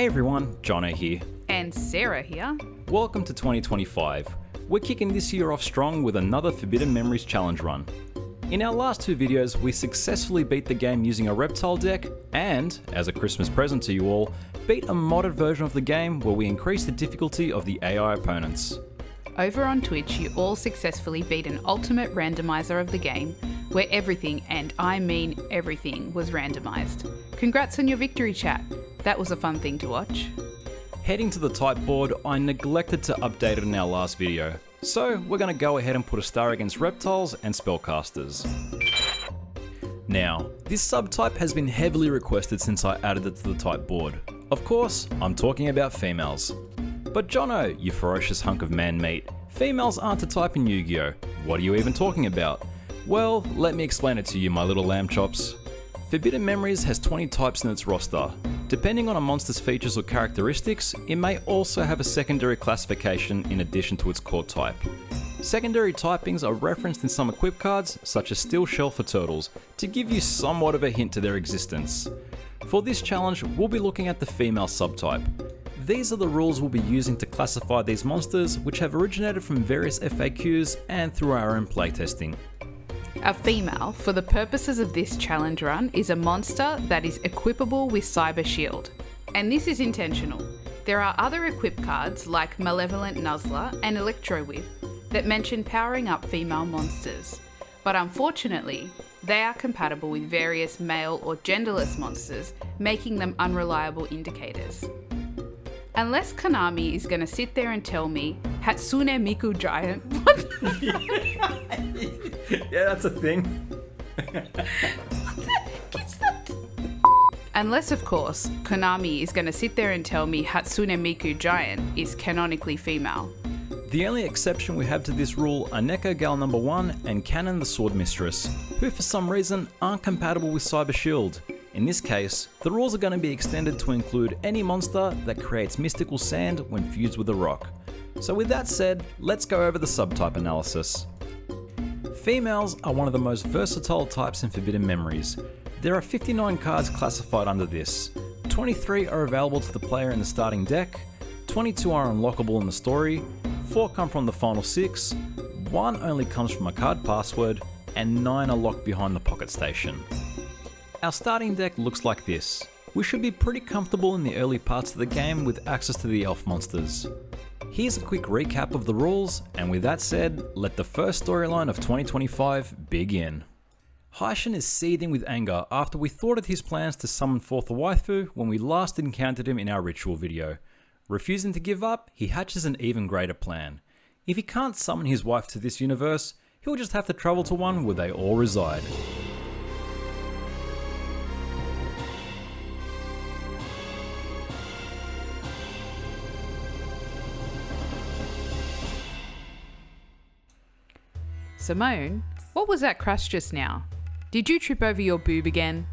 Hey everyone, Jono here. And Sarah here. Welcome to 2025. We're kicking this year off strong with another Forbidden Memories challenge run. In our last two videos, we successfully beat the game using a reptile deck and, as a Christmas present to you all, beat a modded version of the game where we increased the difficulty of the AI opponents. Over on Twitch, you all successfully beat an ultimate randomizer of the game, where everything, and I mean everything, was randomized. Congrats on your victory, chat. That was a fun thing to watch. Heading to the type board, I neglected to update it in our last video, so we're going to go ahead and put a star against reptiles and spellcasters. Now, this subtype has been heavily requested since I added it to the type board. Of course, I'm talking about females. But Jono, you ferocious hunk of man meat, females aren't a type in Yu-Gi-Oh! What are you even talking about? Well, let me explain it to you, my little lamb chops. Forbidden Memories has 20 types in its roster. Depending on a monster's features or characteristics, it may also have a secondary classification in addition to its core type. Secondary typings are referenced in some equip cards, such as Steel Shell for turtles, to give you somewhat of a hint to their existence. For this challenge, we'll be looking at the female subtype. These are the rules we'll be using to classify these monsters, which have originated from various FAQs and through our own playtesting. A female, for the purposes of this challenge run, is a monster that is equipable with Cyber Shield. And this is intentional. There are other equip cards like Malevolent Nuzzler and Electro Whip that mention powering up female monsters. But unfortunately, they are compatible with various male or genderless monsters, making them unreliable indicators. Unless Konami is going to sit there and tell me Hatsune Miku Giant. What the Yeah, that's a thing. What the heck is that? Unless, of course, Konami is going to sit there and tell me Hatsune Miku Giant is canonically female. The only exception we have to this rule are Neko Gal number 1 and Canon the Sword Mistress, who for some reason aren't compatible with Cyber Shield. In this case, the rules are going to be extended to include any monster that creates mystical sand when fused with a rock. So with that said, let's go over the subtype analysis. Females are one of the most versatile types in Forbidden Memories. There are 59 cards classified under this. 23 are available to the player in the starting deck, 22 are unlockable in the story, 4 come from the final 6, 1 only comes from a card password, and 9 are locked behind the pocket station. Our starting deck looks like this. We should be pretty comfortable in the early parts of the game with access to the elf monsters. Here's a quick recap of the rules, and with that said, let the first storyline of 2025 begin. Heishin is seething with anger after we thwarted his plans to summon forth a waifu when we last encountered him in our ritual video. Refusing to give up, he hatches an even greater plan. If he can't summon his wife to this universe, he'll just have to travel to one where they all reside. Simone, what was that crash just now? Did you trip over your boob again?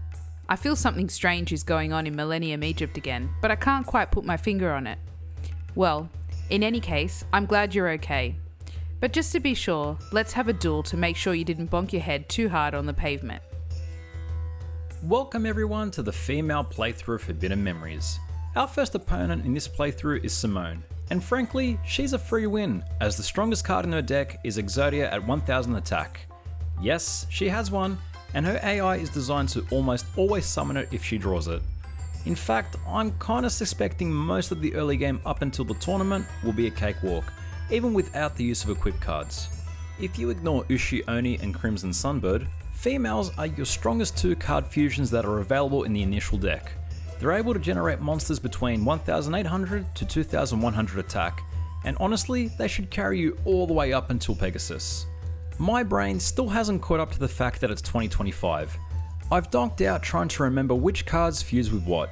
I feel something strange is going on in Millennium Egypt again, but I can't quite put my finger on it. Well, in any case, I'm glad you're okay. But just to be sure, let's have a duel to make sure you didn't bonk your head too hard on the pavement. Welcome everyone to the female playthrough of Forbidden Memories. Our first opponent in this playthrough is Simone, and frankly, she's a free win, as the strongest card in her deck is Exodia at 1000 attack. Yes, she has one, and her AI is designed to almost always summon it if she draws it. In fact, I'm kinda suspecting most of the early game up until the tournament will be a cakewalk, even without the use of equip cards. If you ignore Ushi Oni and Crimson Sunbird, females are your strongest 2 card fusions that are available in the initial deck. They're able to generate monsters between 1800 to 2100 attack, and honestly, they should carry you all the way up until Pegasus. My brain still hasn't caught up to the fact that it's 2025. I've donked out trying to remember which cards fuse with what.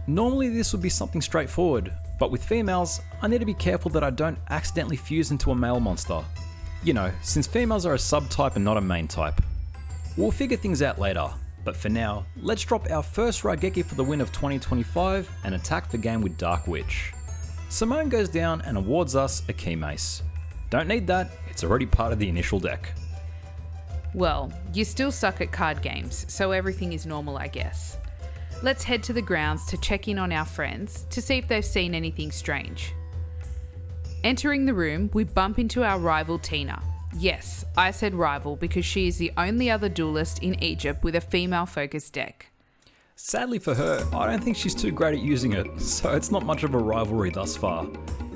Normally this would be something straightforward, but with females, I need to be careful that I don't accidentally fuse into a male monster. You know, since females are a subtype and not a main type. We'll figure things out later. But for now, let's drop our first Raigeki for the win of 2025 and attack the game with Dark Witch. Simone goes down and awards us a key mace. Don't need that, it's already part of the initial deck. Well, you still suck at card games, so everything is normal, I guess. Let's head to the grounds to check in on our friends to see if they've seen anything strange. Entering the room, we bump into our rival Teana. Yes, I said rival because she is the only other duelist in Egypt with a female-focused deck. Sadly for her, I don't think she's too great at using it, so it's not much of a rivalry thus far.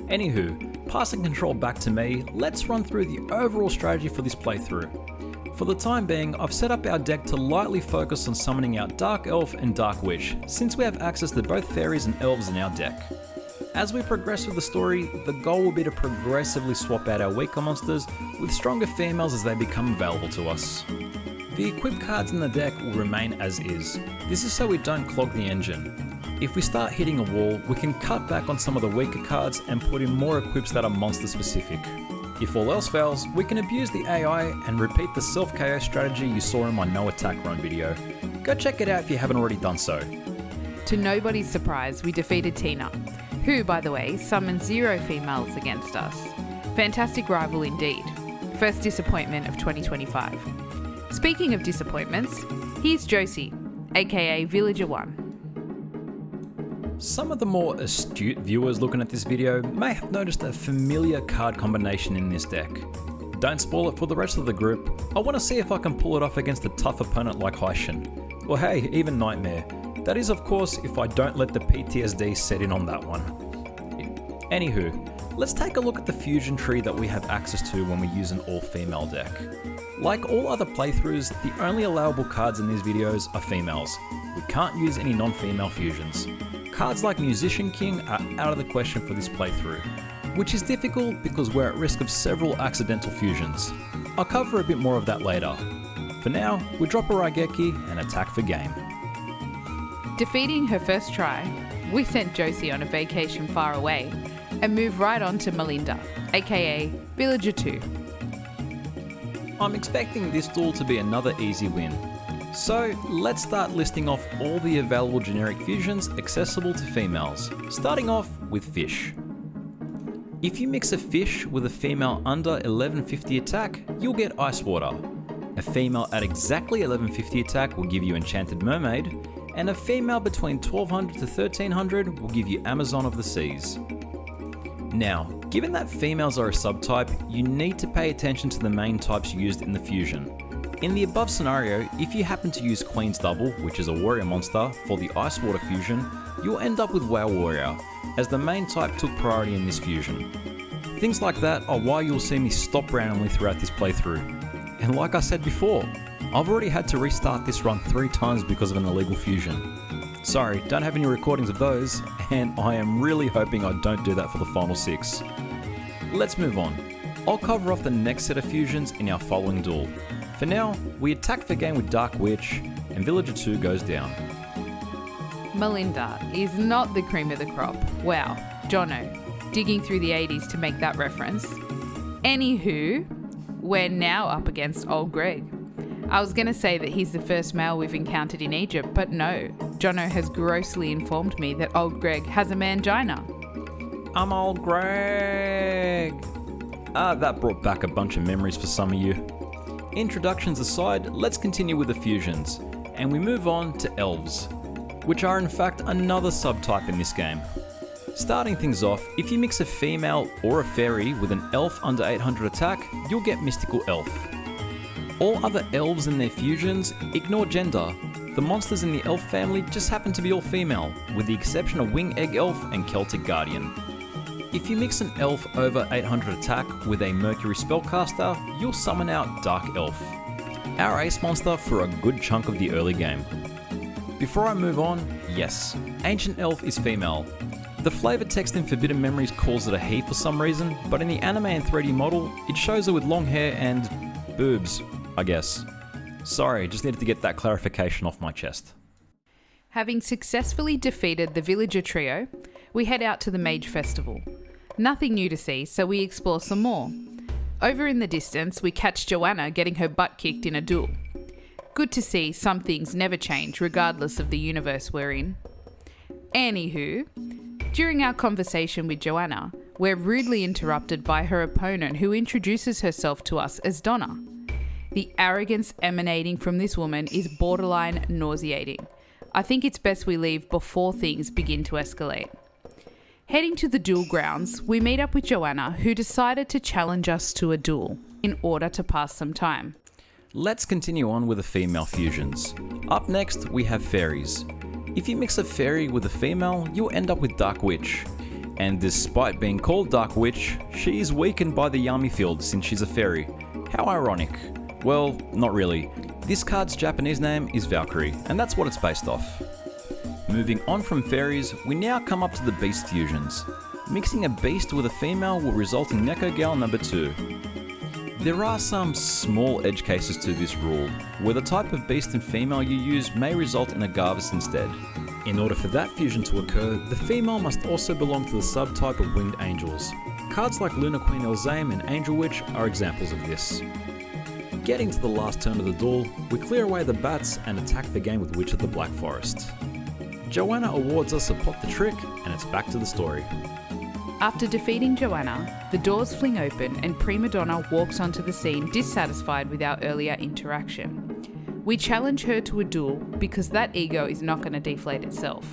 Anywho, passing control back to me, let's run through the overall strategy for this playthrough. For the time being, I've set up our deck to lightly focus on summoning out Dark Elf and Dark Witch, since we have access to both fairies and elves in our deck. As we progress with the story, the goal will be to progressively swap out our weaker monsters with stronger females as they become available to us. The equip cards in the deck will remain as is. This is so we don't clog the engine. If we start hitting a wall, we can cut back on some of the weaker cards and put in more equips that are monster specific. If all else fails, we can abuse the AI and repeat the self-KO strategy you saw in my no attack run video. Go check it out if you haven't already done so. To nobody's surprise, we defeated Teana, who, by the way, summoned 0 females against us. Fantastic rival indeed. First disappointment of 2025. Speaking of disappointments, here's Josie, aka Villager 1. Some of the more astute viewers looking at this video may have noticed a familiar card combination in this deck. Don't spoil it for the rest of the group. I want to see if I can pull it off against a tough opponent like Heishin. Or hey, even Nitemare. That is of course if I don't let the PTSD set in on that one. Anywho, let's take a look at the fusion tree that we have access to when we use an all-female deck. Like all other playthroughs, the only allowable cards in these videos are females. We can't use any non-female fusions. Cards like Musician King are out of the question for this playthrough, which is difficult because we're at risk of several accidental fusions. I'll cover a bit more of that later. For now, we drop a Raigeki and attack for game. Defeating her first try, we sent Josie on a vacation far away and move right on to Malinda, aka Villager 2. I'm expecting this duel to be another easy win. So let's start listing off all the available generic fusions accessible to females, starting off with Fish. If you mix a fish with a female under 1150 attack, you'll get Ice Water. A female at exactly 1150 attack will give you Enchanted Mermaid, and a female between 1200 to 1300 will give you Amazon of the Seas. Now, given that females are a subtype, you need to pay attention to the main types used in the fusion. In the above scenario, if you happen to use Queen's Double, which is a warrior monster, for the Ice Water fusion, you'll end up with Whale Warrior, as the main type took priority in this fusion. Things like that are why you'll see me stop randomly throughout this playthrough. And like I said before, I've already had to restart this run 3 times because of an illegal fusion. Sorry, don't have any recordings of those, and I am really hoping I don't do that for the final 6. Let's move on. I'll cover off the next set of fusions in our following duel. For now, we attack for game with Dark Witch, and Villager 2 goes down. Malinda is not the cream of the crop. Wow, Jono, digging through the 80s to make that reference. Anywho, we're now up against Old Greg. I was going to say that he's the first male we've encountered in Egypt, but no, Jono has grossly informed me that Old Greg has a mangina. I'm Old Greg! That brought back a bunch of memories for some of you. Introductions aside, let's continue with the fusions, and we move on to Elves, which are in fact another subtype in this game. Starting things off, if you mix a female or a fairy with an elf under 800 attack, you'll get Mystical Elf. All other elves and their fusions ignore gender. The monsters in the elf family just happen to be all female, with the exception of Wing Egg Elf and Celtic Guardian. If you mix an elf over 800 attack with a Mercury Spellcaster, you'll summon out Dark Elf, our ace monster for a good chunk of the early game. Before I move on, yes, Ancient Elf is female. The flavor text in Forbidden Memories calls it a he for some reason, but in the anime and 3D model, it shows her with long hair and boobs, I guess. Sorry, just needed to get that clarification off my chest. Having successfully defeated the Villager trio, we head out to the Mage Festival. Nothing new to see, so we explore some more. Over in the distance, we catch Joanna getting her butt kicked in a duel. Good to see some things never change regardless of the universe we're in. Anywho, during our conversation with Joanna, we're rudely interrupted by her opponent who introduces herself to us as Donna. The arrogance emanating from this woman is borderline nauseating. I think it's best we leave before things begin to escalate. Heading to the duel grounds, we meet up with Joanna, who decided to challenge us to a duel in order to pass some time. Let's continue on with the female fusions. Up next, we have fairies. If you mix a fairy with a female, you'll end up with Dark Witch. And despite being called Dark Witch, she is weakened by the Yami field since she's a fairy. How ironic. Well, not really. This card's Japanese name is Valkyrie, and that's what it's based off. Moving on from fairies, we now come up to the beast fusions. Mixing a beast with a female will result in Neku Gal number 2. There are some small edge cases to this rule, where the type of beast and female you use may result in a Garvis instead. In order for that fusion to occur, the female must also belong to the subtype of winged angels. Cards like Lunar Queen Elzame and Angel Witch are examples of this. Getting to the last turn of the duel, we clear away the bats and attack the game with Witch of the Black Forest. Joanna awards us a Pop the Trick, and it's back to the story. After defeating Joanna, the doors fling open and Prima Donna walks onto the scene dissatisfied with our earlier interaction. We challenge her to a duel because that ego is not going to deflate itself.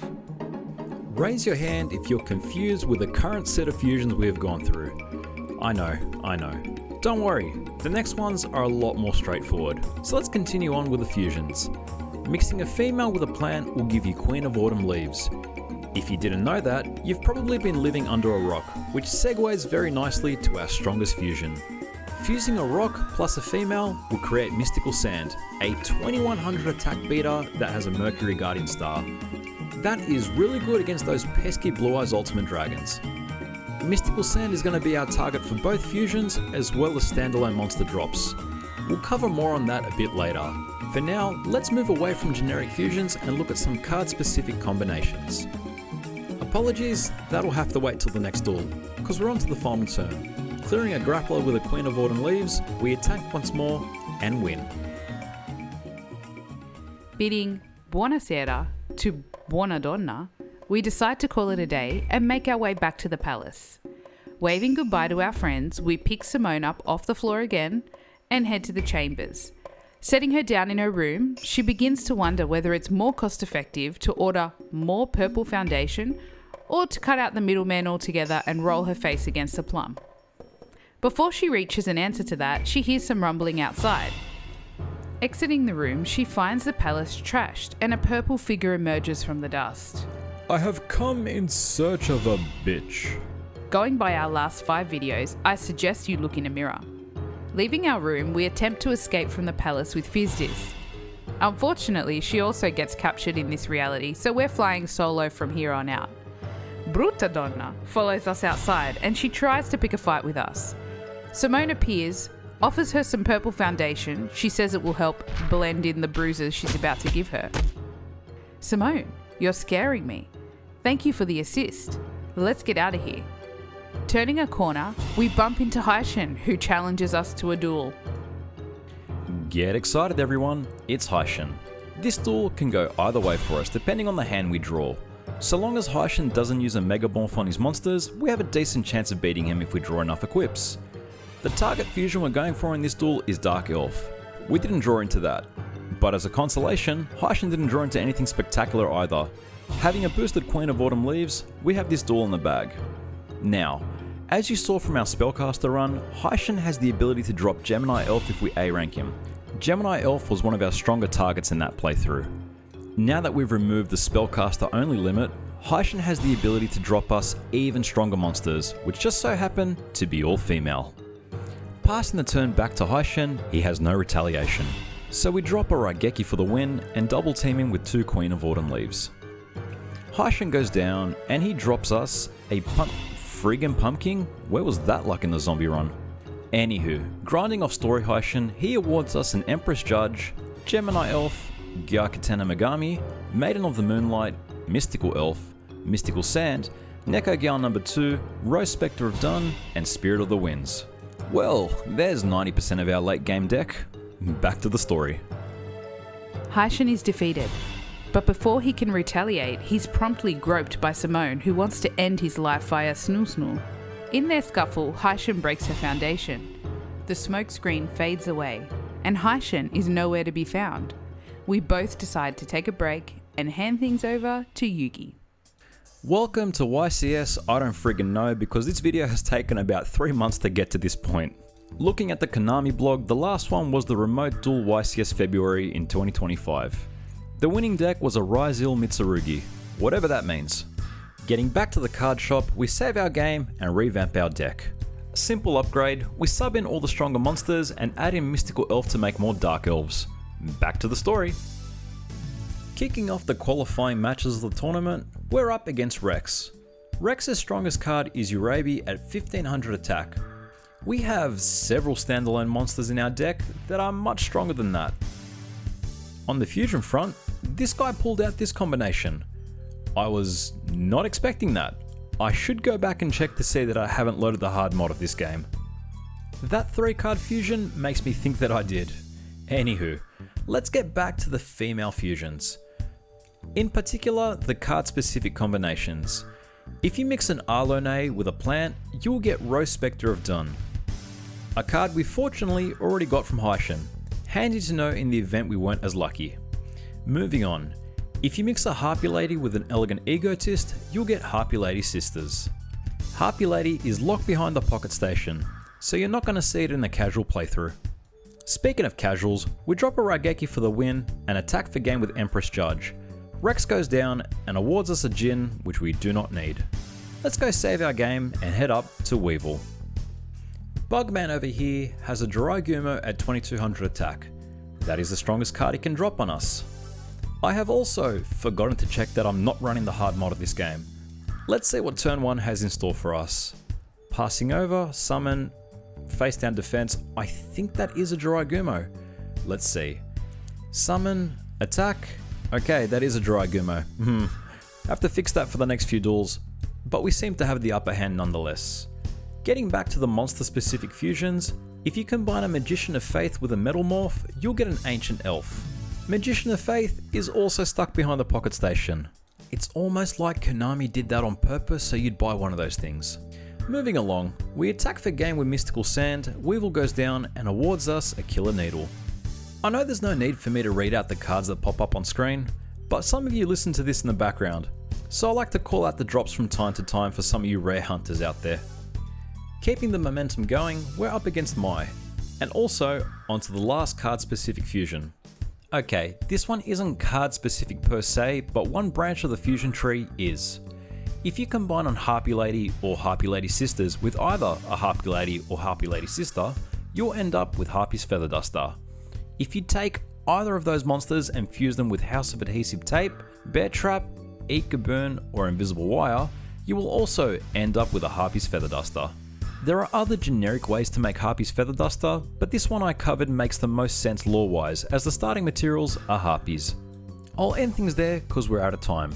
Raise your hand if you're confused with the current set of fusions we have gone through. I know. Don't worry, the next ones are a lot more straightforward, so let's continue on with the fusions. Mixing a female with a plant will give you Queen of Autumn leaves. If you didn't know that, you've probably been living under a rock, which segues very nicely to our strongest fusion. Fusing a rock plus a female will create Mystical Sand, a 2100 attack beater that has a Mercury Guardian star. That is really good against those pesky Blue Eyes Ultimate Dragons. Mystical Sand is going to be our target for both fusions as well as standalone monster drops. We'll cover more on that a bit later. For now, let's move away from generic fusions and look at some card-specific combinations. Apologies, that'll have to wait till the next duel, because we're on to the final turn. Clearing a grappler with a Queen of Autumn leaves, we attack once more and win. Bidding buonasera to buona donna, we decide to call it a day and make our way back to the palace. Waving goodbye to our friends, we pick Simone up off the floor again and head to the chambers. Setting her down in her room, she begins to wonder whether it's more cost effective to order more purple foundation or to cut out the middleman altogether and roll her face against a plum. Before she reaches an answer to that, she hears some rumbling outside. Exiting the room, she finds the palace trashed and a purple figure emerges from the dust. I have come in search of a bitch. Going by our last 5 videos, I suggest you look in a mirror. Leaving our room, we attempt to escape from the palace with Fizdis. Unfortunately, she also gets captured in this reality, so we're flying solo from here on out. Brutta Donna follows us outside and she tries to pick a fight with us. Simone appears, offers her some purple foundation. She says it will help blend in the bruises she's about to give her. Simone, you're scaring me. Thank you for the assist. Let's get out of here. Turning a corner, we bump into Heishin, who challenges us to a duel. Get excited everyone, it's Heishin. This duel can go either way for us depending on the hand we draw. So long as Heishin doesn't use a Mega Bomb on his monsters, we have a decent chance of beating him if we draw enough equips. The target fusion we're going for in this duel is Dark Elf. We didn't draw into that, but as a consolation, Heishin didn't draw into anything spectacular either. Having a boosted Queen of Autumn leaves, we have this duel in the bag. Now, as you saw from our Spellcaster run, Heishin has the ability to drop Gemini Elf if we A rank him. Gemini Elf was one of our stronger targets in that playthrough. Now that we've removed the Spellcaster only limit, Heishin has the ability to drop us even stronger monsters, which just so happen to be all female. Passing the turn back to Heishin, he has no retaliation. So we drop a Raigeki for the win and double team him with 2 Queen of Autumn leaves. Heishin goes down and he drops us a friggin' pumpkin? Where was that luck in the zombie run? Anywho, grinding off story Heishin, he awards us an Empress Judge, Gemini Elf, Gyakutena Megami, Maiden of the Moonlight, Mystical Elf, Mystical Sand, Neku Gal number 2, Rose Spectre of Dun, and Spirit of the Winds. Well, there's 90% of our late game deck. Back to the story. Heishin is defeated, but before he can retaliate, he's promptly groped by Simone, who wants to end his life via snoo. In their scuffle, Heishin breaks her foundation. The smokescreen fades away, and Heishin is nowhere to be found. We both decide to take a break and hand things over to Yugi. Welcome to YCS I don't friggin' know, because this video has taken about 3 months to get to this point. Looking at the Konami blog, the last one was the remote duel YCS February in 2025. The winning deck was a Ryzil Mitsurugi, whatever that means. Getting back to the card shop, we save our game and revamp our deck. Simple upgrade, we sub in all the stronger monsters and add in Mystical Elf to make more Dark Elves. Back to the story. Kicking off the qualifying matches of the tournament, we're up against Rex. Rex's strongest card is Urabi at 1500 attack. We have several standalone monsters in our deck that are much stronger than that. On the fusion front, this guy pulled out this combination. I was not expecting that. I should go back and check to see that I haven't loaded the hard mod of this game. That 3-card fusion makes me think that I did. Anywho, let's get back to the female fusions. In particular, the card specific combinations. If you mix an Arlone with a plant, you'll get Rose Spectre of Dun. A card we fortunately already got from Heishin. Handy to know in the event we weren't as lucky. Moving on. If you mix a Harpy Lady with an Elegant Egotist, you'll get Harpy Lady Sisters. Harpy Lady is locked behind the Pocket Station, so you're not going to see it in the casual playthrough. Speaking of casuals, we drop a Raigeki for the win and attack for game with Empress Judge. Rex goes down and awards us a Jin, which we do not need. Let's go save our game and head up to Weevil. Bugman over here has a Jiraigumo at 2200 attack. That is the strongest card he can drop on us. I have also forgotten to check that I'm not running the hard mod of this game. Let's see what turn 1 has in store for us. Passing over, summon, face down defense. I think that is a Jiraigumo. Let's see. Summon, attack. Okay, that is a Jiraigumo. Have to fix that for the next few duels, but we seem to have the upper hand nonetheless. Getting back to the monster specific fusions, if you combine a Magician of Faith with a Metal Morph, you'll get an Ancient Elf. Magician of Faith is also stuck behind the Pocket Station. It's almost like Konami did that on purpose so you'd buy one of those things. Moving along, we attack for game with Mystical Sand, Weevil goes down and awards us a Killer Needle. I know there's no need for me to read out the cards that pop up on screen, but some of you listen to this in the background, so I like to call out the drops from time to time for some of you rare hunters out there. Keeping the momentum going, we're up against Mai, and also onto the last card specific fusion. Okay, this one isn't card specific per se, but one branch of the fusion tree is. If you combine on Harpy Lady or Harpy Lady Sisters with either a Harpy Lady or Harpy Lady Sister, you'll end up with Harpy's Feather Duster. If you take either of those monsters and fuse them with House of Adhesive Tape, Bear Trap, Eat Gaboon, or Invisible Wire, you will also end up with a Harpy's Feather Duster. There are other generic ways to make Harpy's Feather Duster, but this one I covered makes the most sense lore-wise, as the starting materials are Harpies. I'll end things there because we're out of time.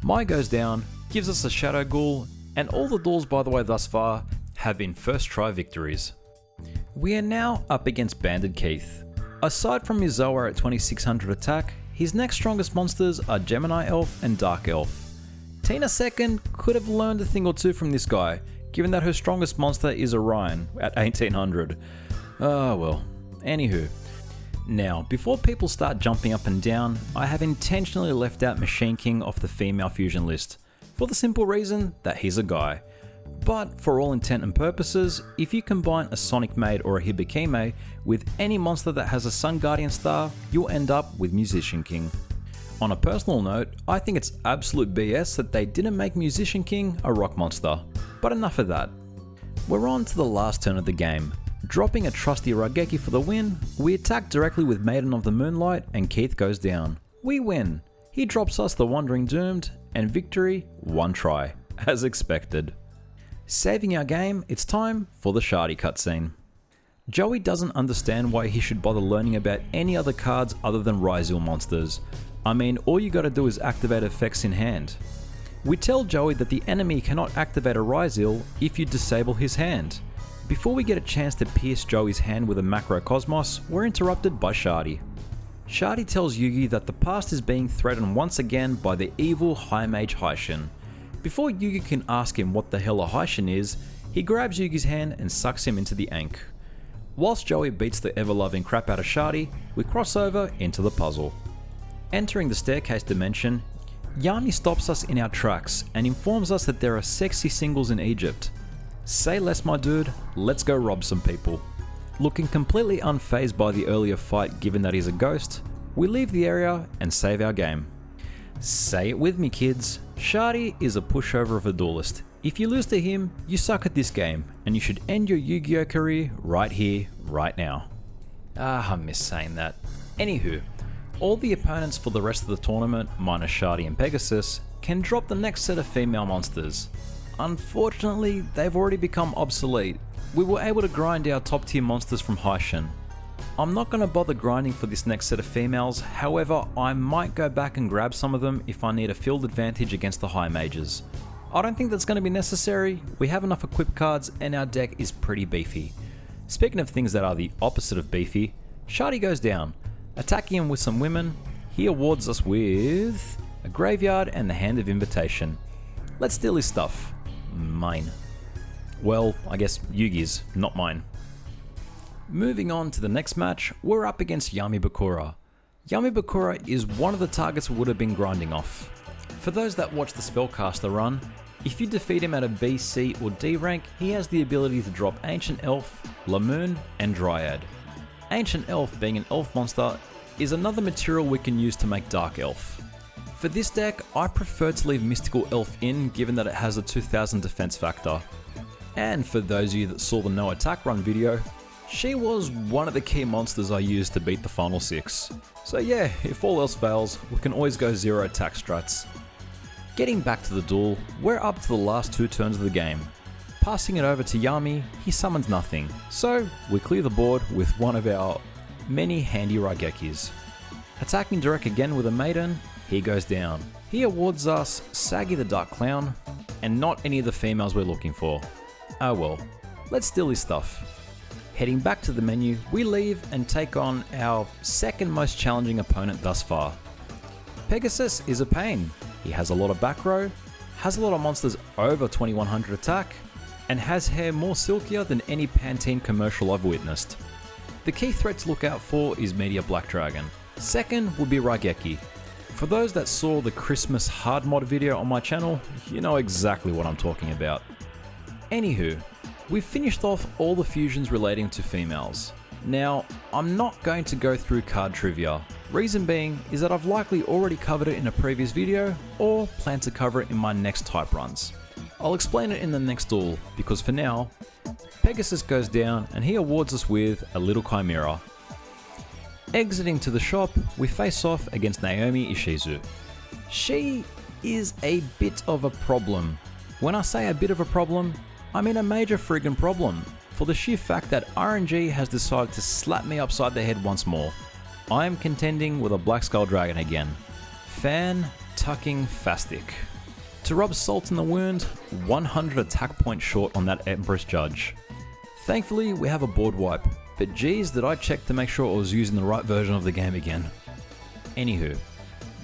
Mai goes down, gives us a Shadow Ghoul, and all the duels by the way thus far have been first try victories. We are now up against Bandit Keith. Aside from his Zoa at 2600 attack, his next strongest monsters are Gemini Elf and Dark Elf. Tina II could have learned a thing or two from this guy, given that her strongest monster is Orion at 1800. Oh well. Anywho. Now, before people start jumping up and down, I have intentionally left out Machine King off the female fusion list, for the simple reason that he's a guy. But for all intent and purposes, if you combine a Sonic Maid or a Hibikime with any monster that has a Sun Guardian star, you'll end up with Musician King. On a personal note, I think it's absolute BS that they didn't make Musician King a rock monster. But enough of that. We're on to the last turn of the game. Dropping a trusty Raigeki for the win, we attack directly with Maiden of the Moonlight and Keith goes down. We win. He drops us the Wandering Doomed, and victory, one try, as expected. Saving our game, it's time for the Shadi Cutscene. Joey doesn't understand why he should bother learning about any other cards other than Ryzil monsters. I mean, all you gotta do is activate effects in hand. We tell Joey that the enemy cannot activate a Ryzil if you disable his hand. Before we get a chance to pierce Joey's hand with a Macrocosmos, we're interrupted by Shadi. Shadi tells Yugi that the past is being threatened once again by the evil High Mage Heishin. Before Yugi can ask him what the hell a Heishin is, he grabs Yugi's hand and sucks him into the Ankh. Whilst Joey beats the ever-loving crap out of Shadi, we cross over into the puzzle. Entering the staircase dimension, Yami stops us in our tracks and informs us that there are sexy singles in Egypt. Say less, my dude, let's go rob some people. Looking completely unfazed by the earlier fight given that he's a ghost, we leave the area and save our game. Say it with me, kids, Shadi is a pushover of a duelist. If you lose to him, you suck at this game, and you should end your YuGiOh career right here, right now. I miss saying that. Anywho, all the opponents for the rest of the tournament, minus Shadi and Pegasus, can drop the next set of female monsters. Unfortunately, they've already become obsolete. We were able to grind our top tier monsters from Heishin. I'm not going to bother grinding for this next set of females, however I might go back and grab some of them if I need a field advantage against the high mages. I don't think that's going to be necessary, we have enough equip cards and our deck is pretty beefy. Speaking of things that are the opposite of beefy, Shadi goes down. Attacking him with some women, he awards us with a graveyard and the Hand of Invitation. Let's steal his stuff. Mine. Well, I guess Yugi's, not mine. Moving on to the next match, we're up against Yami Bakura. Yami Bakura is one of the targets we would have been grinding off. For those that watch the Spellcaster run, if you defeat him at a B, C or D rank, he has the ability to drop Ancient Elf, Lamoon and Dryad. Ancient Elf, being an elf monster, is another material we can use to make Dark Elf. For this deck, I prefer to leave Mystical Elf in given that it has a 2000 defense factor. And for those of you that saw the No Attack Run video, she was one of the key monsters I used to beat the final 6. So yeah, if all else fails, we can always go 0 attack strats. Getting back to the duel, we're up to the last 2 turns of the game. Passing it over to Yami, he summons nothing, so we clear the board with one of our many handy Raigekis. Attacking direct again with a Maiden, he goes down. He awards us Saggy the Dark Clown, and not any of the females we're looking for. Oh well, let's steal his stuff. Heading back to the menu, we leave and take on our second most challenging opponent thus far. Pegasus is a pain. He has a lot of back row, has a lot of monsters over 2100 attack, and has hair more silkier than any Pantene commercial I've witnessed. The key threat to look out for is Media Black Dragon. Second would be Raigeki. For those that saw the Christmas hard mod video on my channel, you know exactly what I'm talking about. Anywho, we've finished off all the fusions relating to females. Now, I'm not going to go through card trivia. Reason being is that I've likely already covered it in a previous video or plan to cover it in my next type runs. I'll explain it in the next duel because for now, Pegasus goes down and he awards us with a little Chimera. Exiting to the shop, we face off against Naomi Ishizu. She is a bit of a problem. When I say a bit of a problem, I mean a major friggin' problem, for the sheer fact that RNG has decided to slap me upside the head once more. I am contending with a Black Skull Dragon again. Fan-tucking-fastic. To rub salt in the wound, 100 attack points short on that Empress Judge. Thankfully, we have a board wipe, but geez did I check to make sure I was using the right version of the game again. Anywho,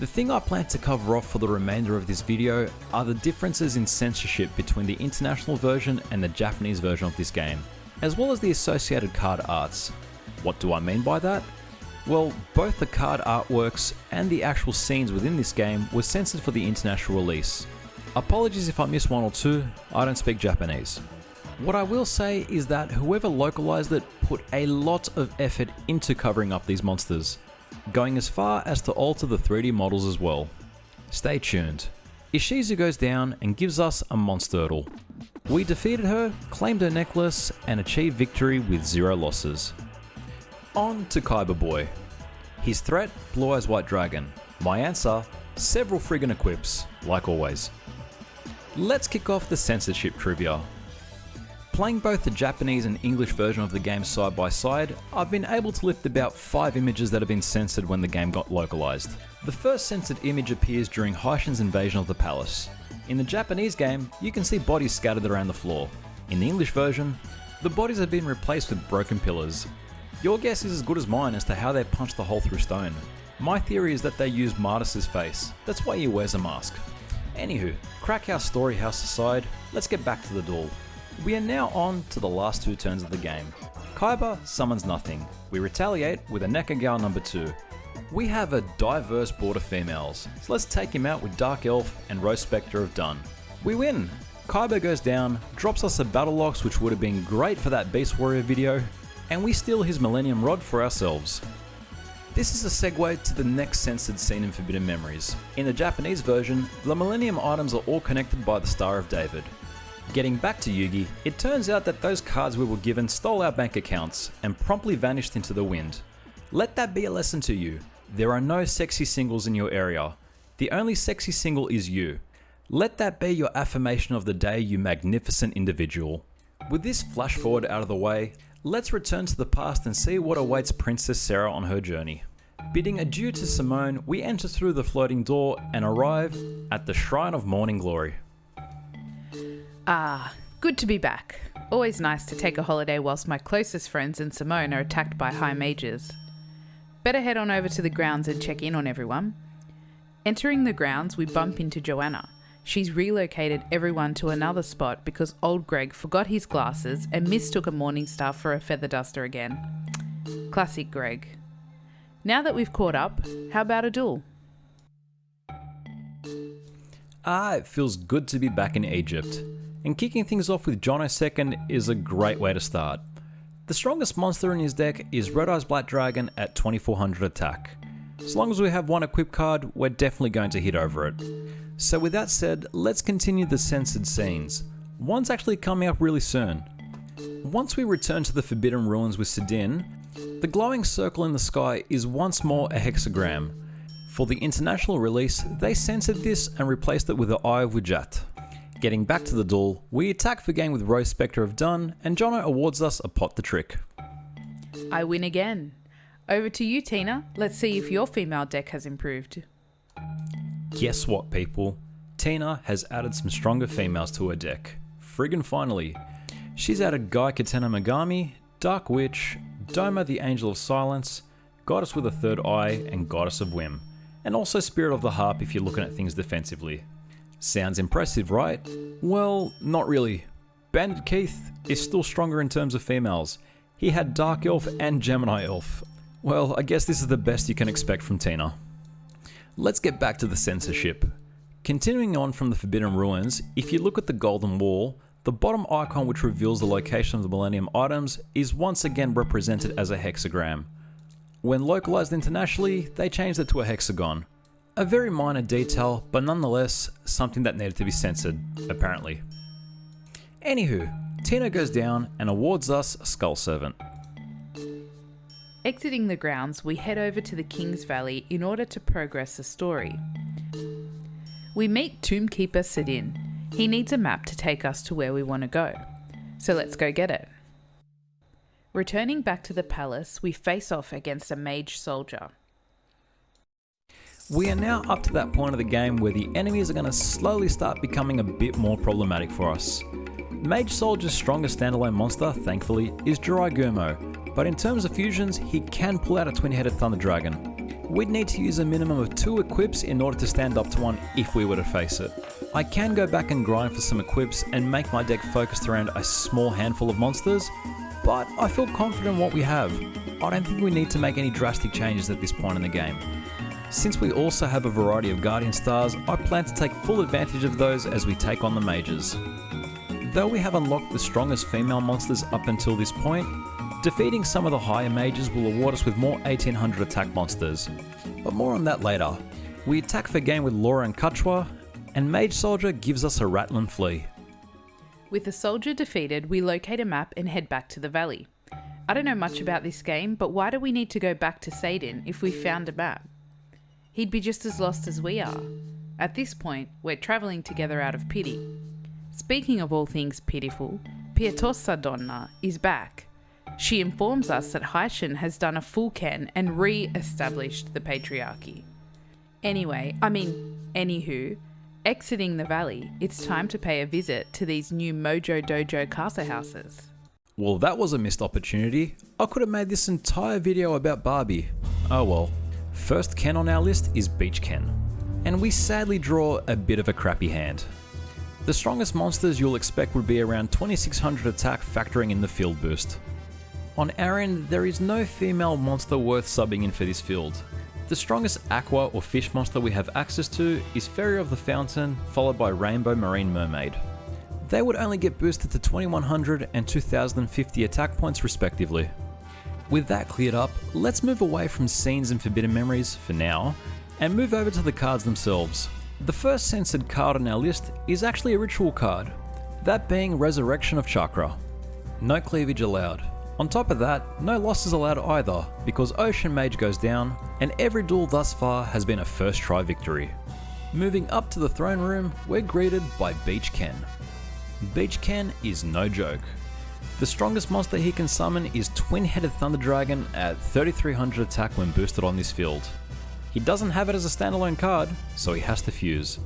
the thing I plan to cover off for the remainder of this video are the differences in censorship between the international version and the Japanese version of this game, as well as the associated card arts. What do I mean by that? Well, both the card artworks and the actual scenes within this game were censored for the international release. Apologies if I missed one or two, I don't speak Japanese. What I will say is that whoever localized it put a lot of effort into covering up these monsters, going as far as to alter the 3D models as well. Stay tuned. Ishizu goes down and gives us a Monstertle. We defeated her, claimed her necklace, and achieved victory with 0 losses. On to Kaiba Boy. His threat, Blue Eyes White Dragon. My answer, several friggin' equips, like always. Let's kick off the censorship trivia. Playing both the Japanese and English version of the game side by side, I've been able to lift about 5 images that have been censored when the game got localized. The first censored image appears during Heishin's invasion of the palace. In the Japanese game, you can see bodies scattered around the floor. In the English version, the bodies have been replaced with broken pillars. Your guess is as good as mine as to how they punched the hole through stone. My theory is that they used Martis's face, that's why he wears a mask. Anywho, Crackhouse Storyhouse aside, let's get back to the duel. We are now on to the last 2 turns of the game. Kaiba summons nothing. We retaliate with a Nekagao number 2. We have a diverse board of females, so let's take him out with Dark Elf and Rose Spectre of Dun. We win! Kaiba goes down, drops us a Battle Lox which would have been great for that Beast Warrior video, and we steal his Millennium Rod for ourselves. This is a segue to the next censored scene in Forbidden Memories. In the Japanese version, the Millennium items are all connected by the Star of David. Getting back to Yugi, it turns out that those cards we were given stole our bank accounts and promptly vanished into the wind. Let that be a lesson to you. There are no sexy singles in your area. The only sexy single is you. Let that be your affirmation of the day, you magnificent individual. With this flash forward out of the way, let's return to the past and see what awaits Princess Sarah on her journey. Bidding adieu to Simone, we enter through the floating door and arrive at the Shrine of Morning Glory. Ah, good to be back. Always nice to take a holiday whilst my closest friends and Simone are attacked by high mages. Better head on over to the grounds and check in on everyone. Entering the grounds, we bump into Joanna. She's relocated everyone to another spot because old Greg forgot his glasses and mistook a Morningstar for a feather duster again. Classic Greg. Now that we've caught up, how about a duel? It feels good to be back in Egypt. And kicking things off with YuGiOh second is a great way to start. The strongest monster in his deck is Red Eyes Black Dragon at 2400 attack. As long as we have one equip card, we're definitely going to hit over it. So with that said, let's continue the censored scenes. One's actually coming up really soon. Once we return to the Forbidden Ruins with Sidin, the glowing circle in the sky is once more a hexagram. For the international release, they censored this and replaced it with the Eye of Wijat. Getting back to the duel, we attack for game with Rose Spectre of Dun, and YuGiOh awards us a pot the trick. I win again. Over to you, Teana. Let's see if your female deck has improved. Guess what, people? Teana has added some stronger females to her deck. Friggin' finally. She's added Guy Katana Megami, Dark Witch, Doma the Angel of Silence, Goddess with a Third Eye, and Goddess of Whim. And also Spirit of the Harp if you're looking at things defensively. Sounds impressive, right? Well, not really. Bandit Keith is still stronger in terms of females. He had Dark Elf and Gemini Elf. Well, I guess this is the best you can expect from Teana. Let's get back to the censorship. Continuing on from the Forbidden Ruins, if you look at the Golden Wall, the bottom icon which reveals the location of the Millennium items is once again represented as a hexagram. When localized internationally, they changed it to a hexagon. A very minor detail, but nonetheless, something that needed to be censored, apparently. Anywho, Teana goes down and awards us a Skull Servant. Exiting the grounds, we head over to the King's Valley in order to progress the story. We meet Tombkeeper Sidin. He needs a map to take us to where we want to go. So let's go get it. Returning back to the palace, we face off against a Mage Soldier. We are now up to that point of the game where the enemies are going to slowly start becoming a bit more problematic for us. Mage Soldier's strongest standalone monster, thankfully, is Jiraiya, but in terms of fusions, he can pull out a twin-headed Thunder Dragon. We'd need to use a minimum of 2 equips in order to stand up to one if we were to face it. I can go back and grind for some equips and make my deck focused around a small handful of monsters, but I feel confident in what we have. I don't think we need to make any drastic changes at this point in the game. Since we also have a variety of Guardian Stars, I plan to take full advantage of those as we take on the mages. Though we have unlocked the strongest female monsters up until this point, defeating some of the higher mages will award us with more 1800 attack monsters, but more on that later. We attack for game with Laura and Kachwa, and Mage Soldier gives us a Rattling Flea. With the soldier defeated, we locate a map and head back to the valley. I don't know much about this game, but why do we need to go back to Sadin if we found a map? He'd be just as lost as we are. At this point, we're travelling together out of pity. Speaking of all things pitiful, Pietosa Donna is back. She informs us that Heishin has done a full Ken and re-established the patriarchy. Anywho, exiting the valley, it's time to pay a visit to these new Mojo Dojo Casa houses. Well, that was a missed opportunity. I could have made this entire video about Barbie. Oh well. First Ken on our list is Beach Ken, and we sadly draw a bit of a crappy hand. The strongest monsters you'll expect would be around 2600 attack factoring in the field boost. On our end, there is no female monster worth subbing in for this field. The strongest aqua or fish monster we have access to is Fairy of the Fountain, followed by Rainbow Marine Mermaid. They would only get boosted to 2100 and 2050 attack points respectively. With that cleared up, let's move away from scenes and forbidden memories for now, and move over to the cards themselves. The first censored card on our list is actually a ritual card, that being Resurrection of Chakra. No cleavage allowed. On top of that, no losses allowed either, because Ocean Mage goes down, and every duel thus far has been a first try victory. Moving up to the throne room, we're greeted by Beach Ken. Beach Ken is no joke. The strongest monster he can summon is Twin-Headed Thunder Dragon at 3300 attack when boosted on this field. He doesn't have it as a standalone card, so he has to fuse,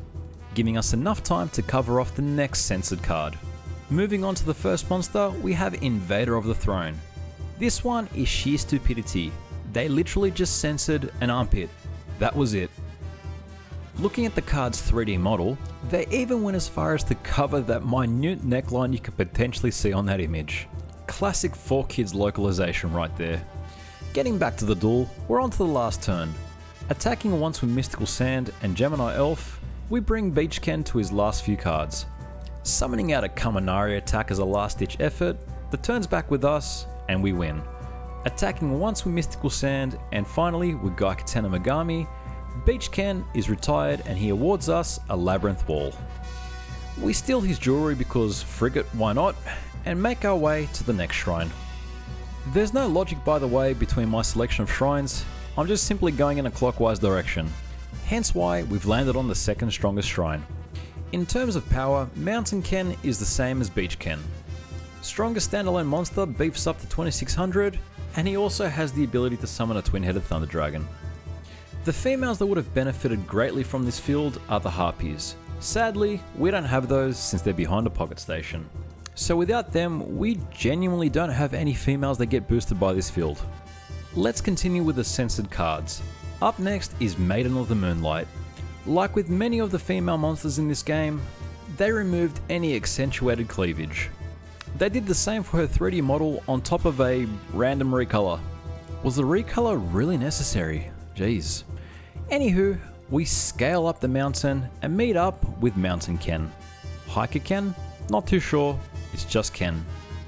giving us enough time to cover off the next censored card. Moving on to the first monster, we have Invader of the Throne. This one is sheer stupidity. They literally just censored an armpit. That was it. Looking at the card's 3D model, they even went as far as to cover that minute neckline you could potentially see on that image. Classic 4Kids localization right there. Getting back to the duel, we're on to the last turn. Attacking once with Mystical Sand and Gemini Elf, we bring Beach Ken to his last few cards. Summoning out a Kaminari attack as a last ditch effort, the turn's back with us, and we win. Attacking once with Mystical Sand, and finally with Gaikatena Megami, Beach Ken is retired and he awards us a Labyrinth Wall. We steal his jewelry because frigate, why not, and make our way to the next shrine. There's no logic, by the way, between my selection of shrines. I'm just simply going in a clockwise direction, hence why we've landed on the second strongest shrine. In terms of power, Mountain Ken is the same as Beach Ken. Strongest standalone monster beefs up to 2600, and he also has the ability to summon a Twin-Headed Thunder Dragon. The females that would have benefited greatly from this field are the Harpies. Sadly, we don't have those since they're behind a pocket station. So without them, we genuinely don't have any females that get boosted by this field. Let's continue with the censored cards. Up next is Maiden of the Moonlight. Like with many of the female monsters in this game, they removed any accentuated cleavage. They did the same for her 3D model on top of a random recolor. Was the recolor really necessary? Jeez. Anywho, we scale up the mountain and meet up with Mountain Ken. Hiker Ken? Not too sure, it's just Ken.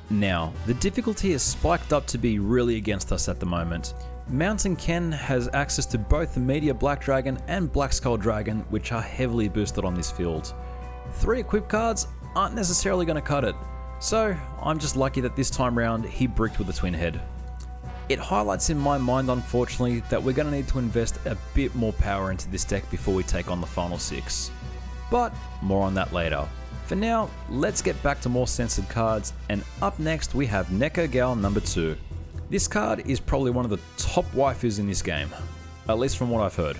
Now, the difficulty is spiked up to be really against us at the moment. Mountain Ken has access to both the Meteor Black Dragon and Black Skull Dragon, which are heavily boosted on this field. 3 equip cards aren't necessarily going to cut it, so I'm just lucky that this time round he bricked with a twin head. It highlights in my mind, unfortunately, that we're going to need to invest a bit more power into this deck before we take on the final 6. But more on that later. For now, let's get back to more censored cards, and up next we have Neko Gal number 2. This card is probably one of the top waifus in this game, at least from what I've heard.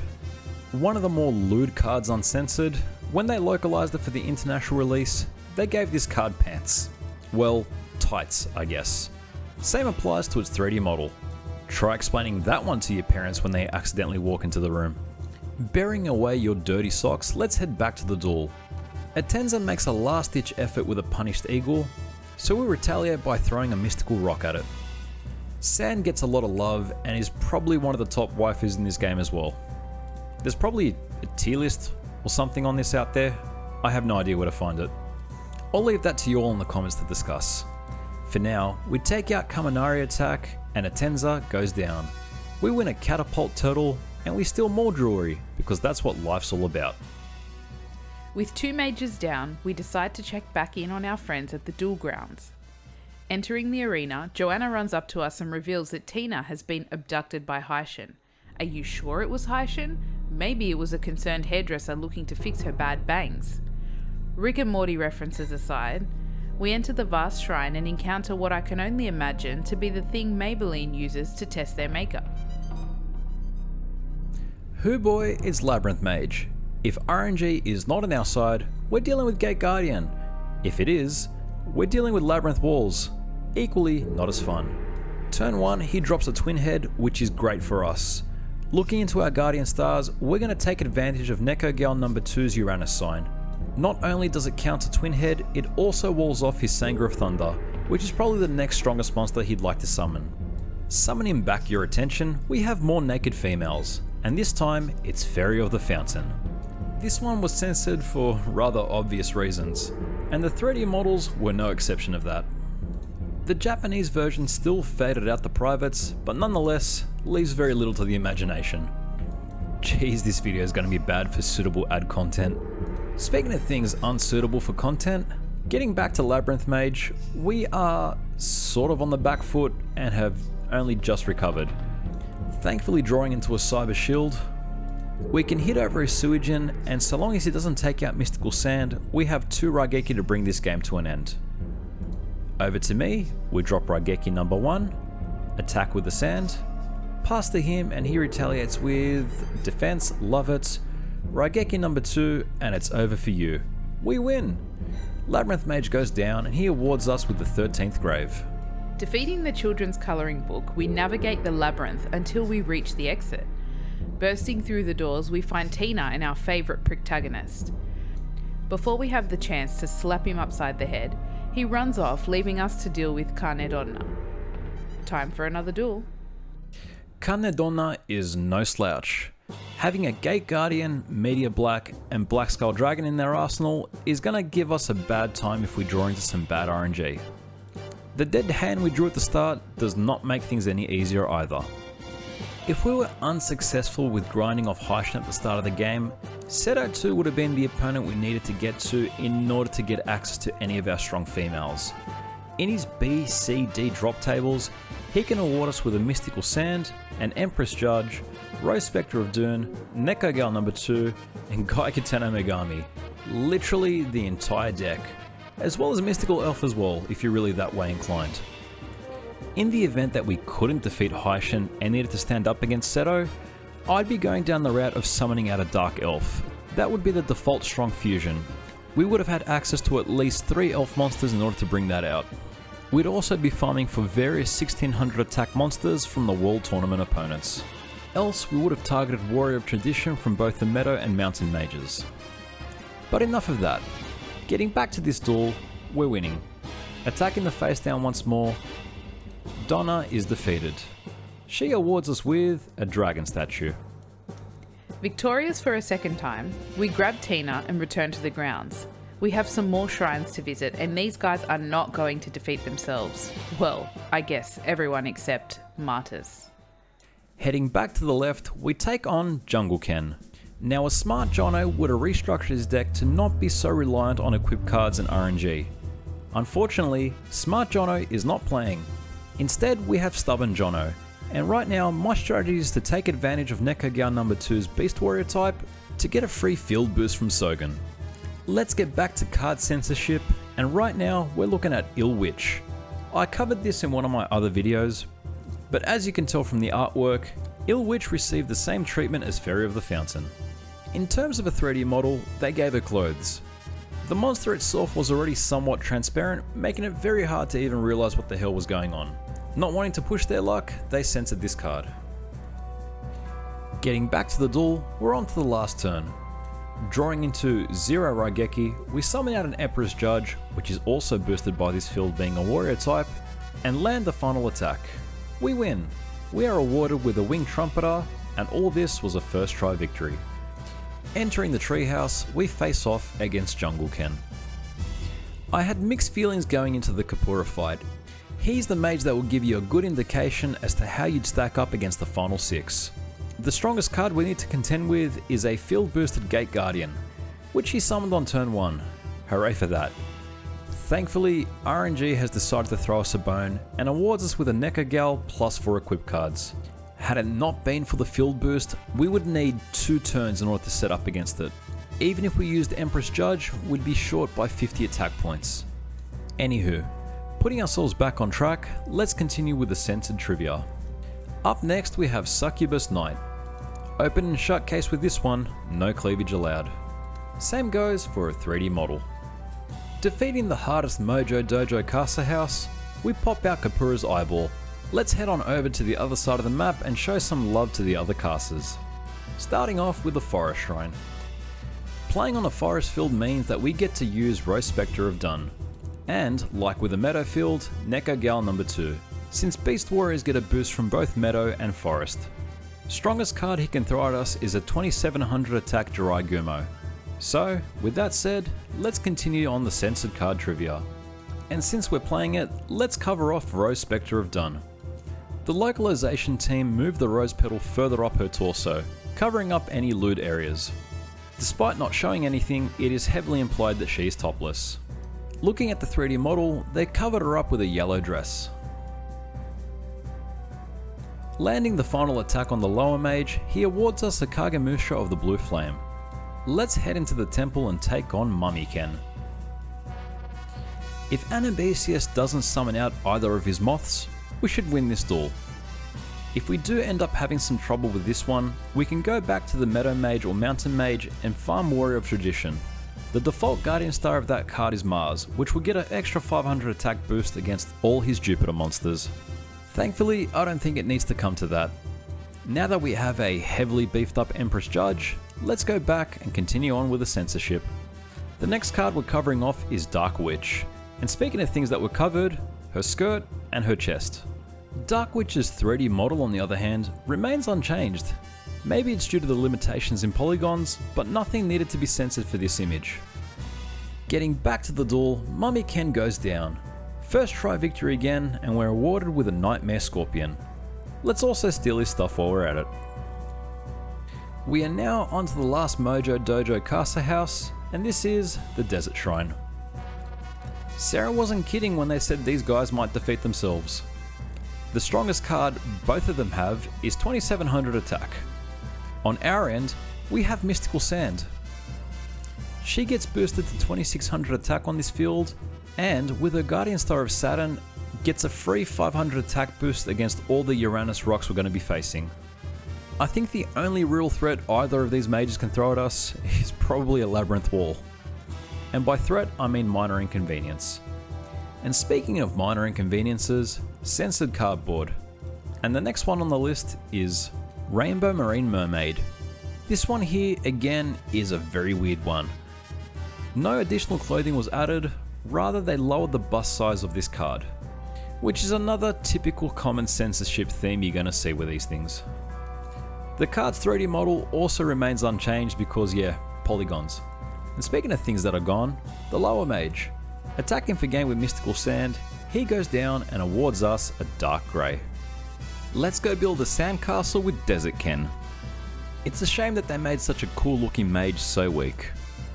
One of the more lewd cards uncensored. When they localized it for the international release, they gave this card pants. Well, tights, I guess. Same applies to its 3D model. Try explaining that one to your parents when they accidentally walk into the room. Bearing away your dirty socks, let's head back to the duel. Atenza makes a last-ditch effort with a punished eagle, so we retaliate by throwing a mystical rock at it. Sand gets a lot of love and is probably one of the top waifus in this game as well. There's probably a tier list or something on this out there. I have no idea where to find it. I'll leave that to you all in the comments to discuss. For now, we take out Kaminari attack and Atenza goes down. We win a catapult turtle and we steal more jewelry because that's what life's all about. With 2 mages down, we decide to check back in on our friends at the duel grounds. Entering the arena, Joanna runs up to us and reveals that Teana has been abducted by Heishin. Are you sure it was Heishin? Maybe it was a concerned hairdresser looking to fix her bad bangs. Rick and Morty references aside, we enter the vast shrine and encounter what I can only imagine to be the thing Maybelline uses to test their makeup. Hoo boy, it's Labyrinth Mage. If RNG is not on our side, we're dealing with Gate Guardian. If it is, we're dealing with Labyrinth Walls. Equally not as fun. Turn 1, he drops a twin head, which is great for us. Looking into our Guardian stars, we're going to take advantage of Neko Gal number 2's Uranus sign. Not only does it counter twin head, it also walls off his Sanger of Thunder, which is probably the next strongest monster he'd like to summon. Summoning back your attention, we have more naked females. and this time it's Fairy of the Fountain. This one was censored for rather obvious reasons, and the 3D models were no exception of that. The Japanese version still faded out the privates, but nonetheless leaves very little to the imagination. Geez, this video is going to be bad for suitable ad content. Speaking of things unsuitable for content, getting back to Labyrinth Mage, we are sort of on the back foot and have only just recovered. Thankfully drawing into a cyber shield, we can hit over his Suijin, and so long as he doesn't take out Mystical Sand, we have 2 Raigeki to bring this game to an end. Over to me, we drop Raigeki number 1, attack with the sand, pass to him and he retaliates with defense, love it, Raigeki number 2, and it's over for you. We win! Labyrinth Mage goes down and he awards us with the 13th grave. Defeating the children's colouring book, we navigate the labyrinth until we reach the exit. Bursting through the doors, we find Teana and our favourite protagonist. Before we have the chance to slap him upside the head, he runs off, leaving us to deal with Carne Donna. Time for another duel. Carne Donna is no slouch. Having a Gate Guardian, Meteor Black, and Black Skull Dragon in their arsenal is gonna give us a bad time if we draw into some bad RNG. The dead hand we drew at the start does not make things any easier either. If we were unsuccessful with grinding off Heishin at the start of the game, Seto 2 would have been the opponent we needed to get to in order to get access to any of our strong females. In his B, C, D drop tables, he can award us with a Mystical Sand, an Empress Judge, Rose Spectre of Dune, Neko Gal number 2, and Gaikateno Megami. Literally the entire deck, as well as Mystical Elf as well if you're really that way inclined. In the event that we couldn't defeat Heishin and needed to stand up against Seto, I'd be going down the route of summoning out a Dark Elf. That would be the default strong fusion. We would have had access to at least 3 elf monsters in order to bring that out. We'd also be farming for various 1600 attack monsters from the World Tournament opponents. Else we would have targeted Warrior of Tradition from both the Meadow and Mountain Mages. But enough of that. Getting back to this duel, we're winning. Attacking the face down once more, Donna is defeated. She awards us with a dragon statue. Victorious for a second time, we grab Teana and return to the grounds. We have some more shrines to visit, and these guys are not going to defeat themselves. Well, I guess everyone except Martyrs. Heading back to the left, we take on Jungle Ken. Now a smart Jono would have restructured his deck to not be so reliant on equip cards and RNG. Unfortunately, Smart Jono is not playing. Instead, we have Stubborn Jono, and right now my strategy is to take advantage of Neko Gal number 2's Beast Warrior type to get a free field boost from Sogen. Let's get back to card censorship, and right now we're looking at Ill Witch. I covered this in one of my other videos, but as you can tell from the artwork, Ill Witch received the same treatment as Fairy of the Fountain. In terms of a 3D model, they gave her clothes. The monster itself was already somewhat transparent, making it very hard to even realise what the hell was going on. Not wanting to push their luck, they censored this card. Getting back to the duel, we're on to the last turn. Drawing into 0 Raigeki, we summon out an Empress Judge, which is also boosted by this field being a warrior type, and land the final attack. We win. We are awarded with a Winged Trumpeter, and all this was a first try victory. Entering the treehouse, we face off against Jungle Ken. I had mixed feelings going into the Kapura fight. He's the mage that will give you a good indication as to how you'd stack up against the final 6. The strongest card we need to contend with is a field boosted Gate Guardian, which he summoned on turn 1. Hooray for that. Thankfully, RNG has decided to throw us a bone and awards us with a Neko Gal plus 4 equip cards. Had it not been for the field boost, we would need 2 turns in order to set up against it. Even if we used Empress Judge, we'd be short by 50 attack points. Anywho, putting ourselves back on track, let's continue with the censored trivia. Up next we have Succubus Knight. Open and shut case with this one, no cleavage allowed. Same goes for a 3D model. Defeating the hardest Mojo Dojo caster house, we pop out Kapura's eyeball. Let's head on over to the other side of the map and show some love to the other casters. Starting off with the Forest Shrine. Playing on a forest field means that we get to use Rose Spectre of Dune. And, like with the Meadow field, Neko Gal number 2, since Beast Warriors get a boost from both Meadow and Forest. Strongest card he can throw at us is a 2700 attack YuGiOh. So, with that said, let's continue on the censored card trivia. And since we're playing it, let's cover off Rose Spectre of Dun. The localization team moved the rose petal further up her torso, covering up any lewd areas. Despite not showing anything, it is heavily implied that she is topless. Looking at the 3D model, they covered her up with a yellow dress. Landing the final attack on the lower mage, he awards us a Kagemusha of the Blue Flame. Let's head into the temple and take on Mummy Ken. If Anabesius doesn't summon out either of his moths, we should win this duel. If we do end up having some trouble with this one, we can go back to the Meadow Mage or Mountain Mage and farm Warrior of Tradition. The default Guardian Star of that card is Mars, which will get an extra 500 attack boost against all his Jupiter monsters. Thankfully, I don't think it needs to come to that. Now that we have a heavily beefed up Empress Judge, let's go back and continue on with the censorship. The next card we're covering off is Dark Witch. And speaking of things that were covered, her skirt and her chest. Dark Witch's 3D model, on the other hand, remains unchanged. Maybe it's due to the limitations in polygons, but nothing needed to be censored for this image. Getting back to the duel, Mummy Ken goes down. First try victory again, and we're awarded with a Nightmare Scorpion. Let's also steal his stuff while we're at it. We are now onto the last Mojo Dojo Casa house, and this is the Desert Shrine. Sarah wasn't kidding when they said these guys might defeat themselves. The strongest card both of them have is 2700 attack. On our end, we have Mystical Sand. She gets boosted to 2600 attack on this field, and with her Guardian Star of Saturn, gets a free 500 attack boost against all the Uranus rocks we're going to be facing. I think the only real threat either of these mages can throw at us is probably a Labyrinth Wall. And by threat, I mean minor inconvenience. And speaking of minor inconveniences, censored cardboard. And the next one on the list is Rainbow Marine Mermaid. This one here, again, is a very weird one. No additional clothing was added, rather they lowered the bust size of this card. Which is another typical common censorship theme you're going to see with these things. The card's 3D model also remains unchanged because yeah, polygons. And speaking of things that are gone, the lower mage. Attacking for game with Mystical Sand, he goes down and awards us a Dark Grey. Let's go build a sandcastle with Desert Ken. It's a shame that they made such a cool looking mage so weak.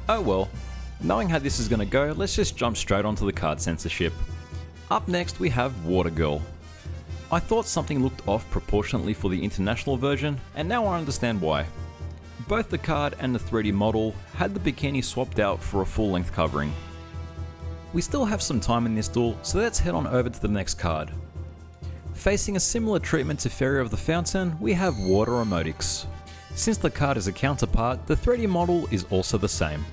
Oh well, knowing how this is going to go, let's just jump straight onto the card censorship. Up next we have Water Girl. I thought something looked off proportionately for the international version, and now I understand why. Both the card and the 3D model had the bikini swapped out for a full length covering. We still have some time in this duel, so let's head on over to the next card. Facing a similar treatment to Fairy of the Fountain, we have Water Emotics. Since the card is a counterpart, the 3D model is also the same.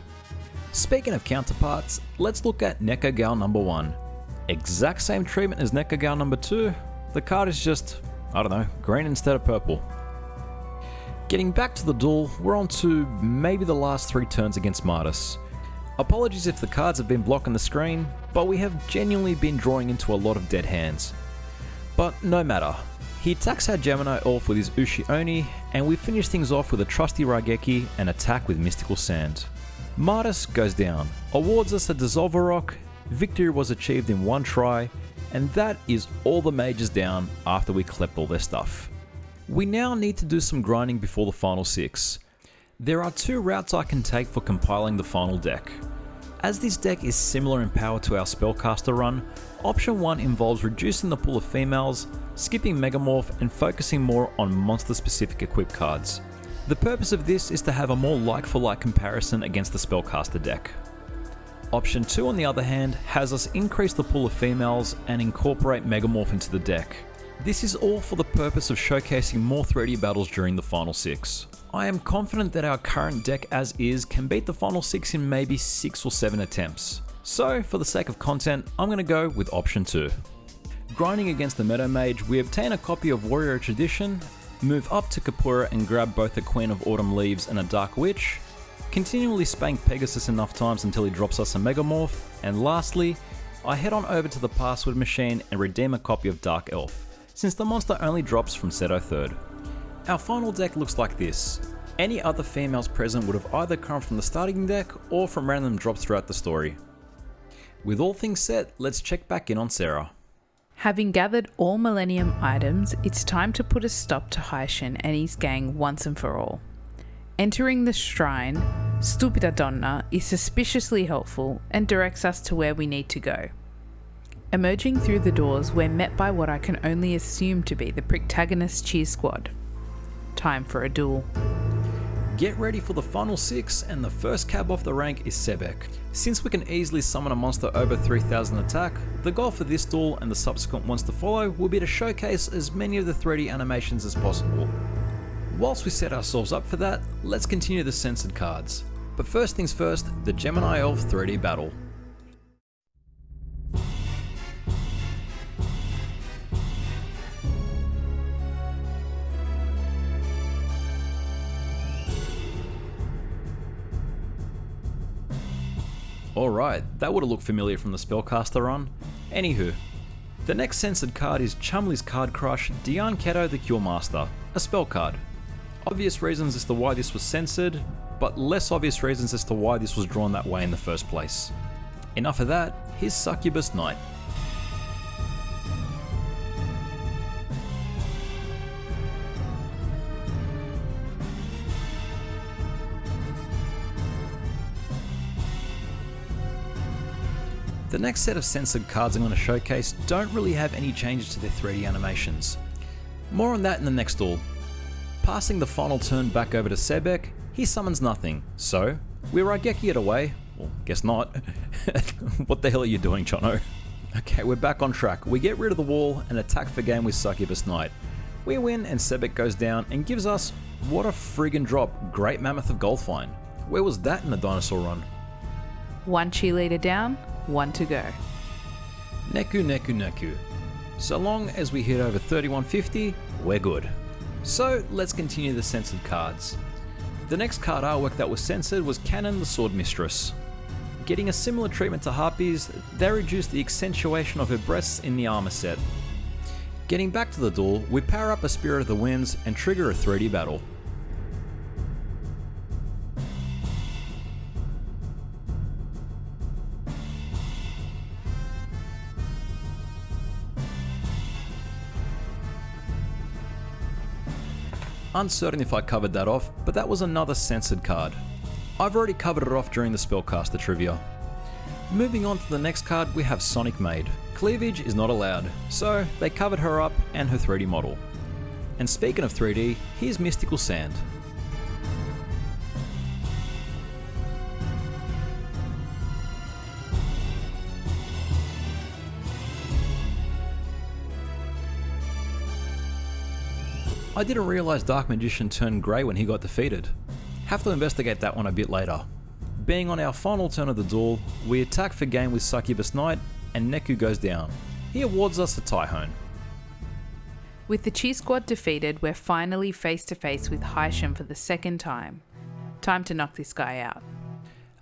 Speaking of counterparts, let's look at Neko Gal number 1. Exact same treatment as Neko Gal number 2, the card is just, I don't know, green instead of purple. Getting back to the duel, we're on to maybe the last 3 turns against Martis. Apologies if the cards have been blocking the screen, but we have genuinely been drawing into a lot of dead hands. But no matter, he attacks our Gemini Elf with his Ushi Oni, and we finish things off with a trusty Raigeki and attack with Mystical Sand. Martis goes down, awards us a Dissolver Rock, victory was achieved in 1 try, and that is all the mages down after we collect all their stuff. We now need to do some grinding before the final 6. There are 2 routes I can take for compiling the final deck. As this deck is similar in power to our Spellcaster run, option 1 involves reducing the pool of females, skipping Megamorph and focusing more on monster specific equip cards. The purpose of this is to have a more like for like comparison against the Spellcaster deck. Option 2 on the other hand has us increase the pool of females and incorporate Megamorph into the deck. This is all for the purpose of showcasing more 3D battles during the final 6. I am confident that our current deck as is can beat the final 6 in maybe 6 or 7 attempts. So for the sake of content, I'm going to go with option 2. Grinding against the Meadow Mage, we obtain a copy of Warrior Tradition, move up to Kapura and grab both a Queen of Autumn Leaves and a Dark Witch, continually spank Pegasus enough times until he drops us a Megamorph, and lastly, I head on over to the password machine and redeem a copy of Dark Elf, since the monster only drops from Seto 3rd. Our final deck looks like this. Any other females present would have either come from the starting deck or from random drops throughout the story. With all things set, let's check back in on Sarah. Having gathered all Millennium items, it's time to put a stop to Heishin and his gang once and for all. Entering the shrine, Stupida Donna is suspiciously helpful and directs us to where we need to go. Emerging through the doors, we're met by what I can only assume to be the protagonist cheer squad. Time for a duel. Get ready for the final 6, and the first cab off the rank is Sebek. Since we can easily summon a monster over 3000 attack, the goal for this duel and the subsequent ones to follow will be to showcase as many of the 3D animations as possible. Whilst we set ourselves up for that, let's continue the censored cards. But first things first, the Gemini Elf 3D battle. Alright, that would have looked familiar from the spellcaster run. Anywho, the next censored card is Chumley's Card Crush Dian Keto the Cure Master, a spell card. Obvious reasons as to why this was censored, but less obvious reasons as to why this was drawn that way in the first place. Enough of that, here's Succubus Knight. The next set of censored cards I'm going to showcase don't really have any changes to their 3D animations. More on that in the next duel. Passing the final turn back over to Sebek, he summons nothing, so we Raigeki it away. Well, guess not. What the hell are you doing, Chono? Okay, we're back on track. We get rid of the wall and attack for game with Succubus Knight. We win and Sebek goes down and gives us, what a friggin' drop, Great Mammoth of Goldfine. Where was that in the dinosaur run? One cheerleader down, one to go. Neku, Neku, Neku. So long as we hit over 3150, we're good. So let's continue the censored cards. The next card artwork that was censored was Cannon the Sword Mistress. Getting a similar treatment to Harpies, they reduced the accentuation of her breasts in the armor set. Getting back to the duel, we power up a Spirit of the Winds and trigger a 3D battle. Uncertain if I covered that off, but that was another censored card. I've already covered it off during the spellcaster trivia. Moving on to the next card, we have Sonic Maid. Cleavage is not allowed, so they covered her up and her 3D model. And speaking of 3D, here's Mystical Sand. I didn't realise Dark Magician turned grey when he got defeated. Have to investigate that one a bit later. Being on our final turn of the duel, we attack for game with Succubus Knight and Neku goes down. He awards us a Taihone. With the Cheer Squad defeated, we're finally face to face with Heishin for the second time. Time to knock this guy out.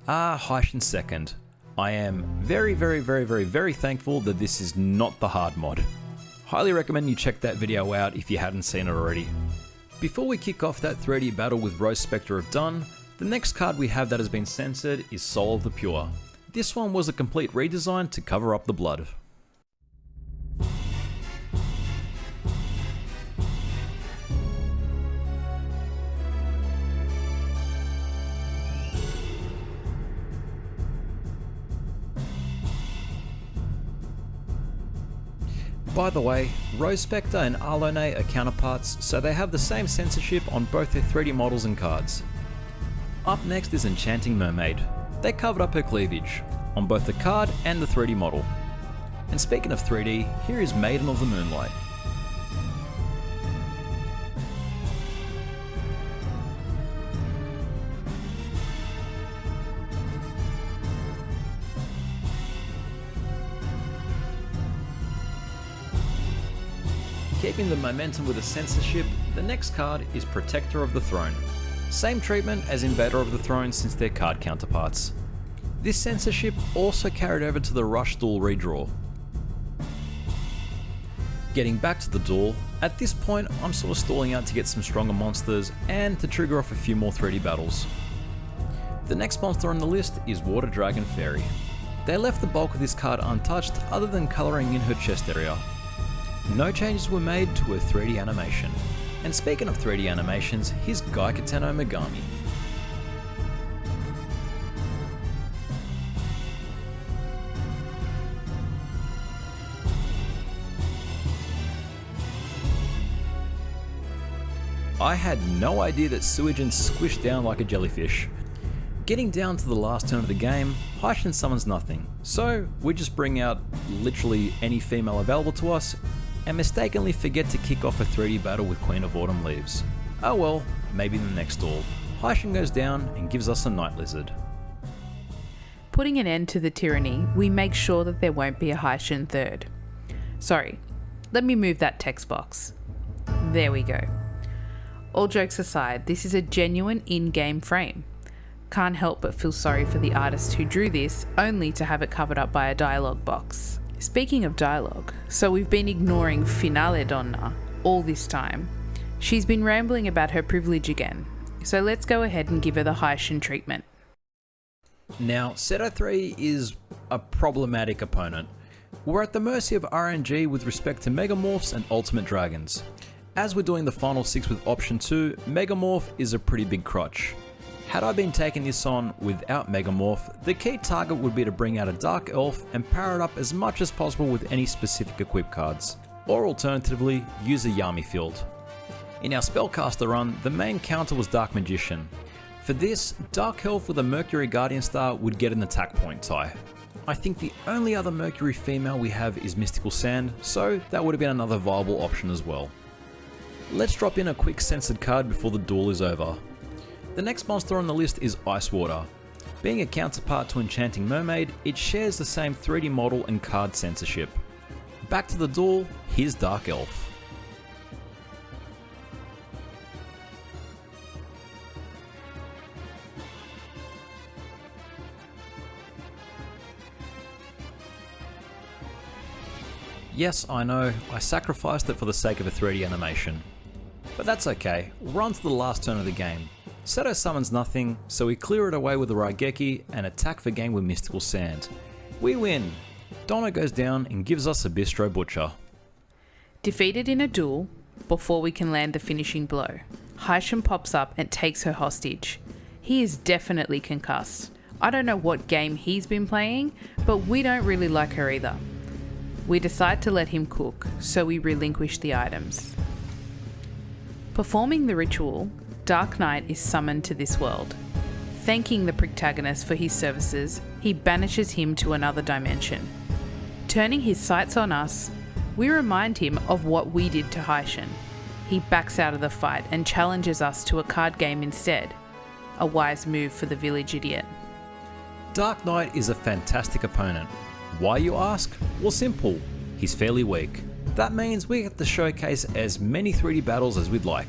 Heishin second. I am very thankful that this is not the hard mod. Highly recommend you check that video out if you hadn't seen it already. Before we kick off that 3D battle with Rose Spectre of Dun, the next card we have that has been censored is Soul of the Pure. This one was a complete redesign to cover up the blood. By the way, Rose Spectre and Arlone are counterparts, so they have the same censorship on both their 3D models and cards. Up next is Enchanting Mermaid. They covered up her cleavage, on both the card and the 3D model. And speaking of 3D, here is Maiden of the Moonlight. Keeping the momentum with the censorship, the next card is Protector of the Throne. Same treatment as Invader of the Throne since they're card counterparts. This censorship also carried over to the Rush Duel redraw. Getting back to the duel, At this point, I'm sort of stalling out to get some stronger monsters and to trigger off a few more 3D battles. The next monster on the list is Water Dragon Fairy. They left the bulk of this card untouched other than colouring in her chest area. No changes were made to her 3D animation. And speaking of 3D animations, here's Gaikateno Megami. I had no idea that Suijin squished down like a jellyfish. Getting down to the last turn of the game, Heishin summons nothing, so we just bring out literally any female available to us and mistakenly forget to kick off a 3D battle with Queen of Autumn Leaves. Oh well, maybe in the next duel. Heishin goes down and gives us a Night Lizard. Putting an end to the tyranny, we make sure that there won't be a Heishin third. Sorry, let me move that text box. There we go. All jokes aside, this is a genuine in-game frame. Can't help but feel sorry for the artist who drew this, only to have it covered up by a dialogue box. Speaking of dialogue, so we've been ignoring Finale Donna all this time. She's been rambling about her privilege again, so let's go ahead and give her the Heishin treatment. Now, Seto 3 is a problematic opponent. We're at the mercy of RNG with respect to Megamorphs and Ultimate Dragons. As we're doing the final 6 with option 2, Megamorph is a pretty big crutch. Had I been taking this on without Megamorph, the key target would be to bring out a Dark Elf and power it up as much as possible with any specific equip cards, or alternatively, use a Yami field. In our Spellcaster run, the main counter was Dark Magician. For this, Dark Elf with a Mercury Guardian Star would get an attack point tie. I think the only other Mercury female we have is Mystical Sand, so that would have been another viable option as well. Let's drop in a quick censored card before the duel is over. The next monster on the list is Ice Water. Being a counterpart to Enchanting Mermaid, it shares the same 3D model and card censorship. Back to the duel, here's Dark Elf. Yes, I know, I sacrificed it for the sake of a 3D animation. But that's okay, we're on to the last turn of the game. Seto summons nothing, so we clear it away with a Raigeki and attack for game with Mystical Sand. We win! Donna goes down and gives us a Bistro Butcher. Defeated in a duel, before we can land the finishing blow, Heishin pops up and takes her hostage. He is definitely concussed. I don't know what game he's been playing, but we don't really like her either. We decide to let him cook, so we relinquish the items. Performing the ritual, Darknite is summoned to this world. Thanking the protagonist for his services, he banishes him to another dimension. Turning his sights on us, we remind him of what we did to Heishin. He backs out of the fight and challenges us to a card game instead. A wise move for the village idiot. Darknite is a fantastic opponent. Why, you ask? Well, simple. He's fairly weak. That means we get to showcase as many 3D battles as we'd like.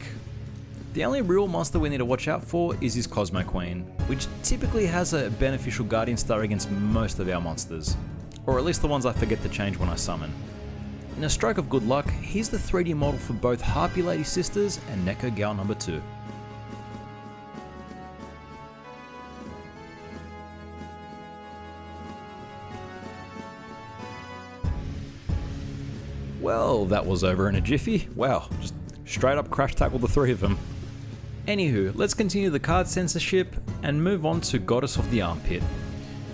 The only real monster we need to watch out for is his Cosmo Queen, which typically has a beneficial Guardian Star against most of our monsters, or at least the ones I forget to change when I summon. In a stroke of good luck, here's the 3D model for both Harpy Lady Sisters and Neko Gal number 2. Well, that was over in a jiffy. Wow, just straight up crash tackled the three of them. Anywho, let's continue the card censorship and move on to Goddess of the Armpit.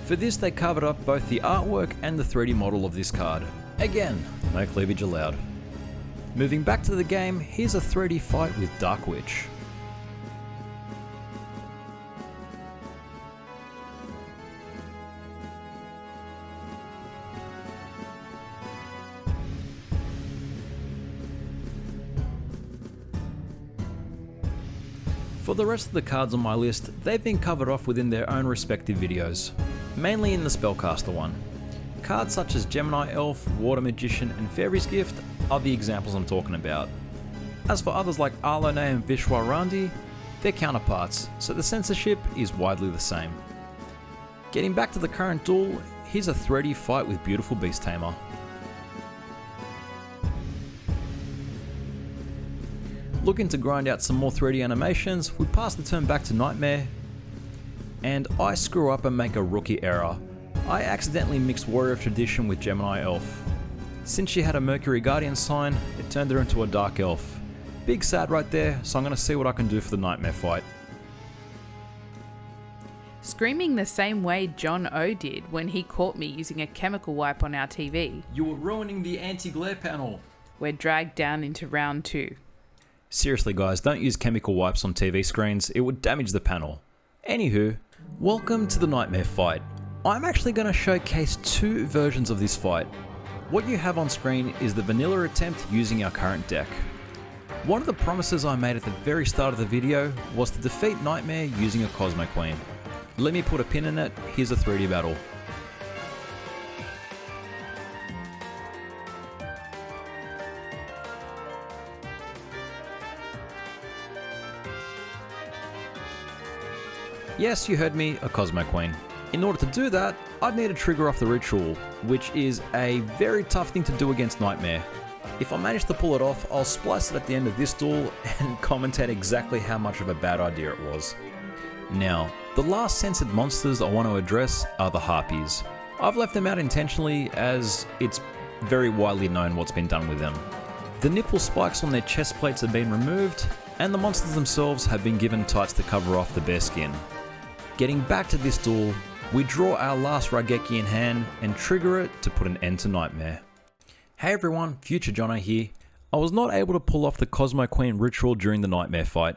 For this, they covered up both the artwork and the 3D model of this card. Again, no cleavage allowed. Moving back to the game, here's a 3D fight with Dark Witch. For the rest of the cards on my list, they've been covered off within their own respective videos, mainly in the Spellcaster one. Cards such as Gemini Elf, Water Magician and Fairy's Gift are the examples I'm talking about. As for others like Arlone and Vishwa Randi, they're counterparts, so the censorship is widely the same. Getting back to the current duel, here's a 3D fight with Beautiful Beast Tamer. Looking to grind out some more 3D animations, we pass the turn back to Nitemare, and I screw up and make a rookie error. I accidentally mixed Warrior of Tradition with Gemini Elf. Since she had a Mercury Guardian sign, it turned her into a Dark Elf. Big sad right there, so I'm going to see what I can do for the Nitemare fight. Screaming the same way YuGiOh did when he caught me using a chemical wipe on our TV. You were ruining the anti-glare panel. We're dragged down into round 2. Seriously guys, don't use chemical wipes on TV screens, it would damage the panel. Anywho, welcome to the Nitemare fight. I'm actually going to showcase 2 versions of this fight. What you have on screen is the vanilla attempt using our current deck. One of the promises I made at the very start of the video was to defeat Nitemare using a Cosmo Queen. Let me put a pin in it, here's a 3D battle. Yes, you heard me, a Cosmo Queen. In order to do that, I'd need to trigger off the ritual, which is a very tough thing to do against Nitemare. If I manage to pull it off, I'll splice it at the end of this duel and commentate exactly how much of a bad idea it was. Now, the last censored monsters I want to address are the Harpies. I've left them out intentionally as it's very widely known what's been done with them. The nipple spikes on their chest plates have been removed, and the monsters themselves have been given tights to cover off the bare skin. Getting back to this duel, we draw our last Raigeki in hand and trigger it to put an end to Nitemare. Hey everyone, Future Jono here. I was not able to pull off the Cosmo Queen ritual during the Nitemare fight.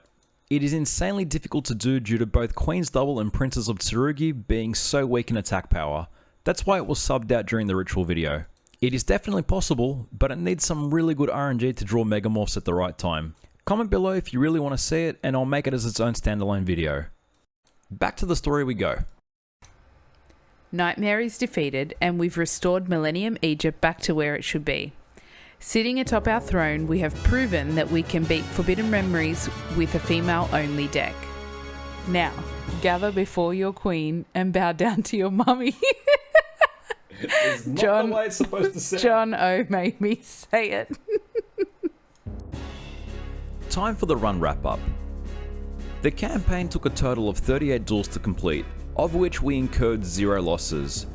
It is insanely difficult to do due to both Queen's Double and Princess of Tsurugi being so weak in attack power. That's why it was subbed out during the ritual video. It is definitely possible, but it needs some really good RNG to draw Megamorphs at the right time. Comment below if you really want to see it and I'll make it as its own standalone video. Back to the story we go. Nitemare is defeated and we've restored Millennium Egypt back to where it should be. Sitting atop our throne, we have proven that we can beat Forbidden Memories with a female-only deck. Now, gather before your queen and bow down to your mummy. It's not the way it's supposed to sound. YuGiOh made me say it. Time for the run wrap-up. The campaign took a total of 38 duels to complete, of which we incurred 0 losses.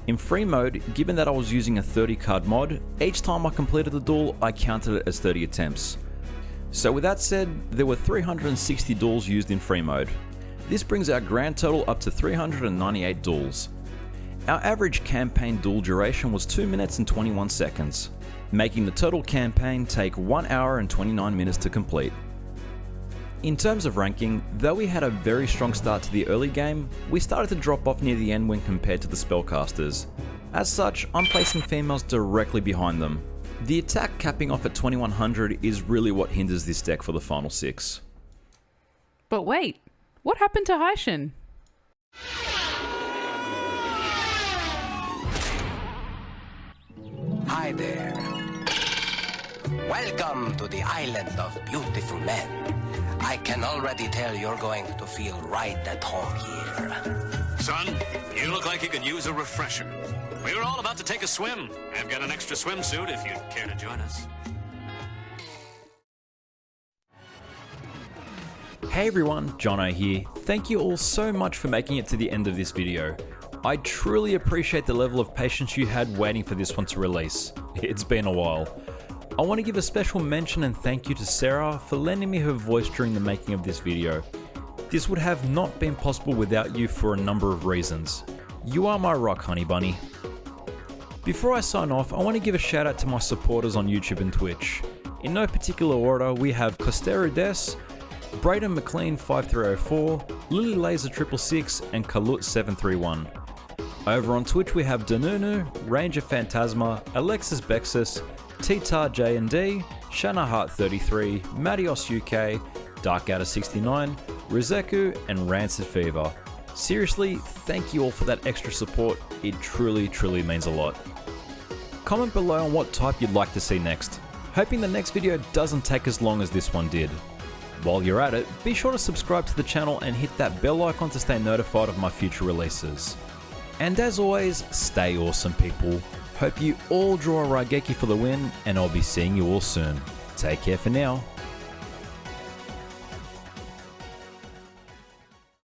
In free mode, given that I was using a 30 card mod, each time I completed the duel, I counted it as 30 attempts. So with that said, there were 360 duels used in free mode. This brings our grand total up to 398 duels. Our average campaign duel duration was 2 minutes and 21 seconds, making the total campaign take 1 hour and 29 minutes to complete. In terms of ranking, though we had a very strong start to the early game, we started to drop off near the end when compared to the spellcasters. As such, I'm placing females directly behind them. The attack capping off at 2100 is really what hinders this deck for the final 6. But wait, what happened to Heishin? Hi there. Welcome to the island of beautiful men. I can already tell you're going to feel right at home here. Son, you look like you could use a refresher. We were all about to take a swim. I've got an extra swimsuit if you'd care to join us. Hey everyone, Jono here. Thank you all so much for making it to the end of this video. I truly appreciate the level of patience you had waiting for this one to release. It's been a while. I want to give a special mention and thank you to Sarah for lending me her voice during the making of this video. This would have not been possible without you for a number of reasons. You are my rock, honey bunny. Before I sign off, I want to give a shout out to my supporters on YouTube and Twitch. In no particular order, we have Costero Des, Braden McLean 5304, Lily Laser 666 and Kalut 731. Over on Twitch we have Danunu, Ranger Phantasma, Alexis Bexus, Titar J&D, Shanna Hart 33, Madios UK, Dark Outer 69, Rizeku and Rancid Fever. Seriously, thank you all for that extra support, it truly means a lot. Comment below on what type you'd like to see next. Hoping the next video doesn't take as long as this one did. While you're at it, be sure to subscribe to the channel and hit that bell icon to stay notified of my future releases. And as always, stay awesome people. Hope you all draw a Raigeki for the win, and I'll be seeing you all soon. Take care for now.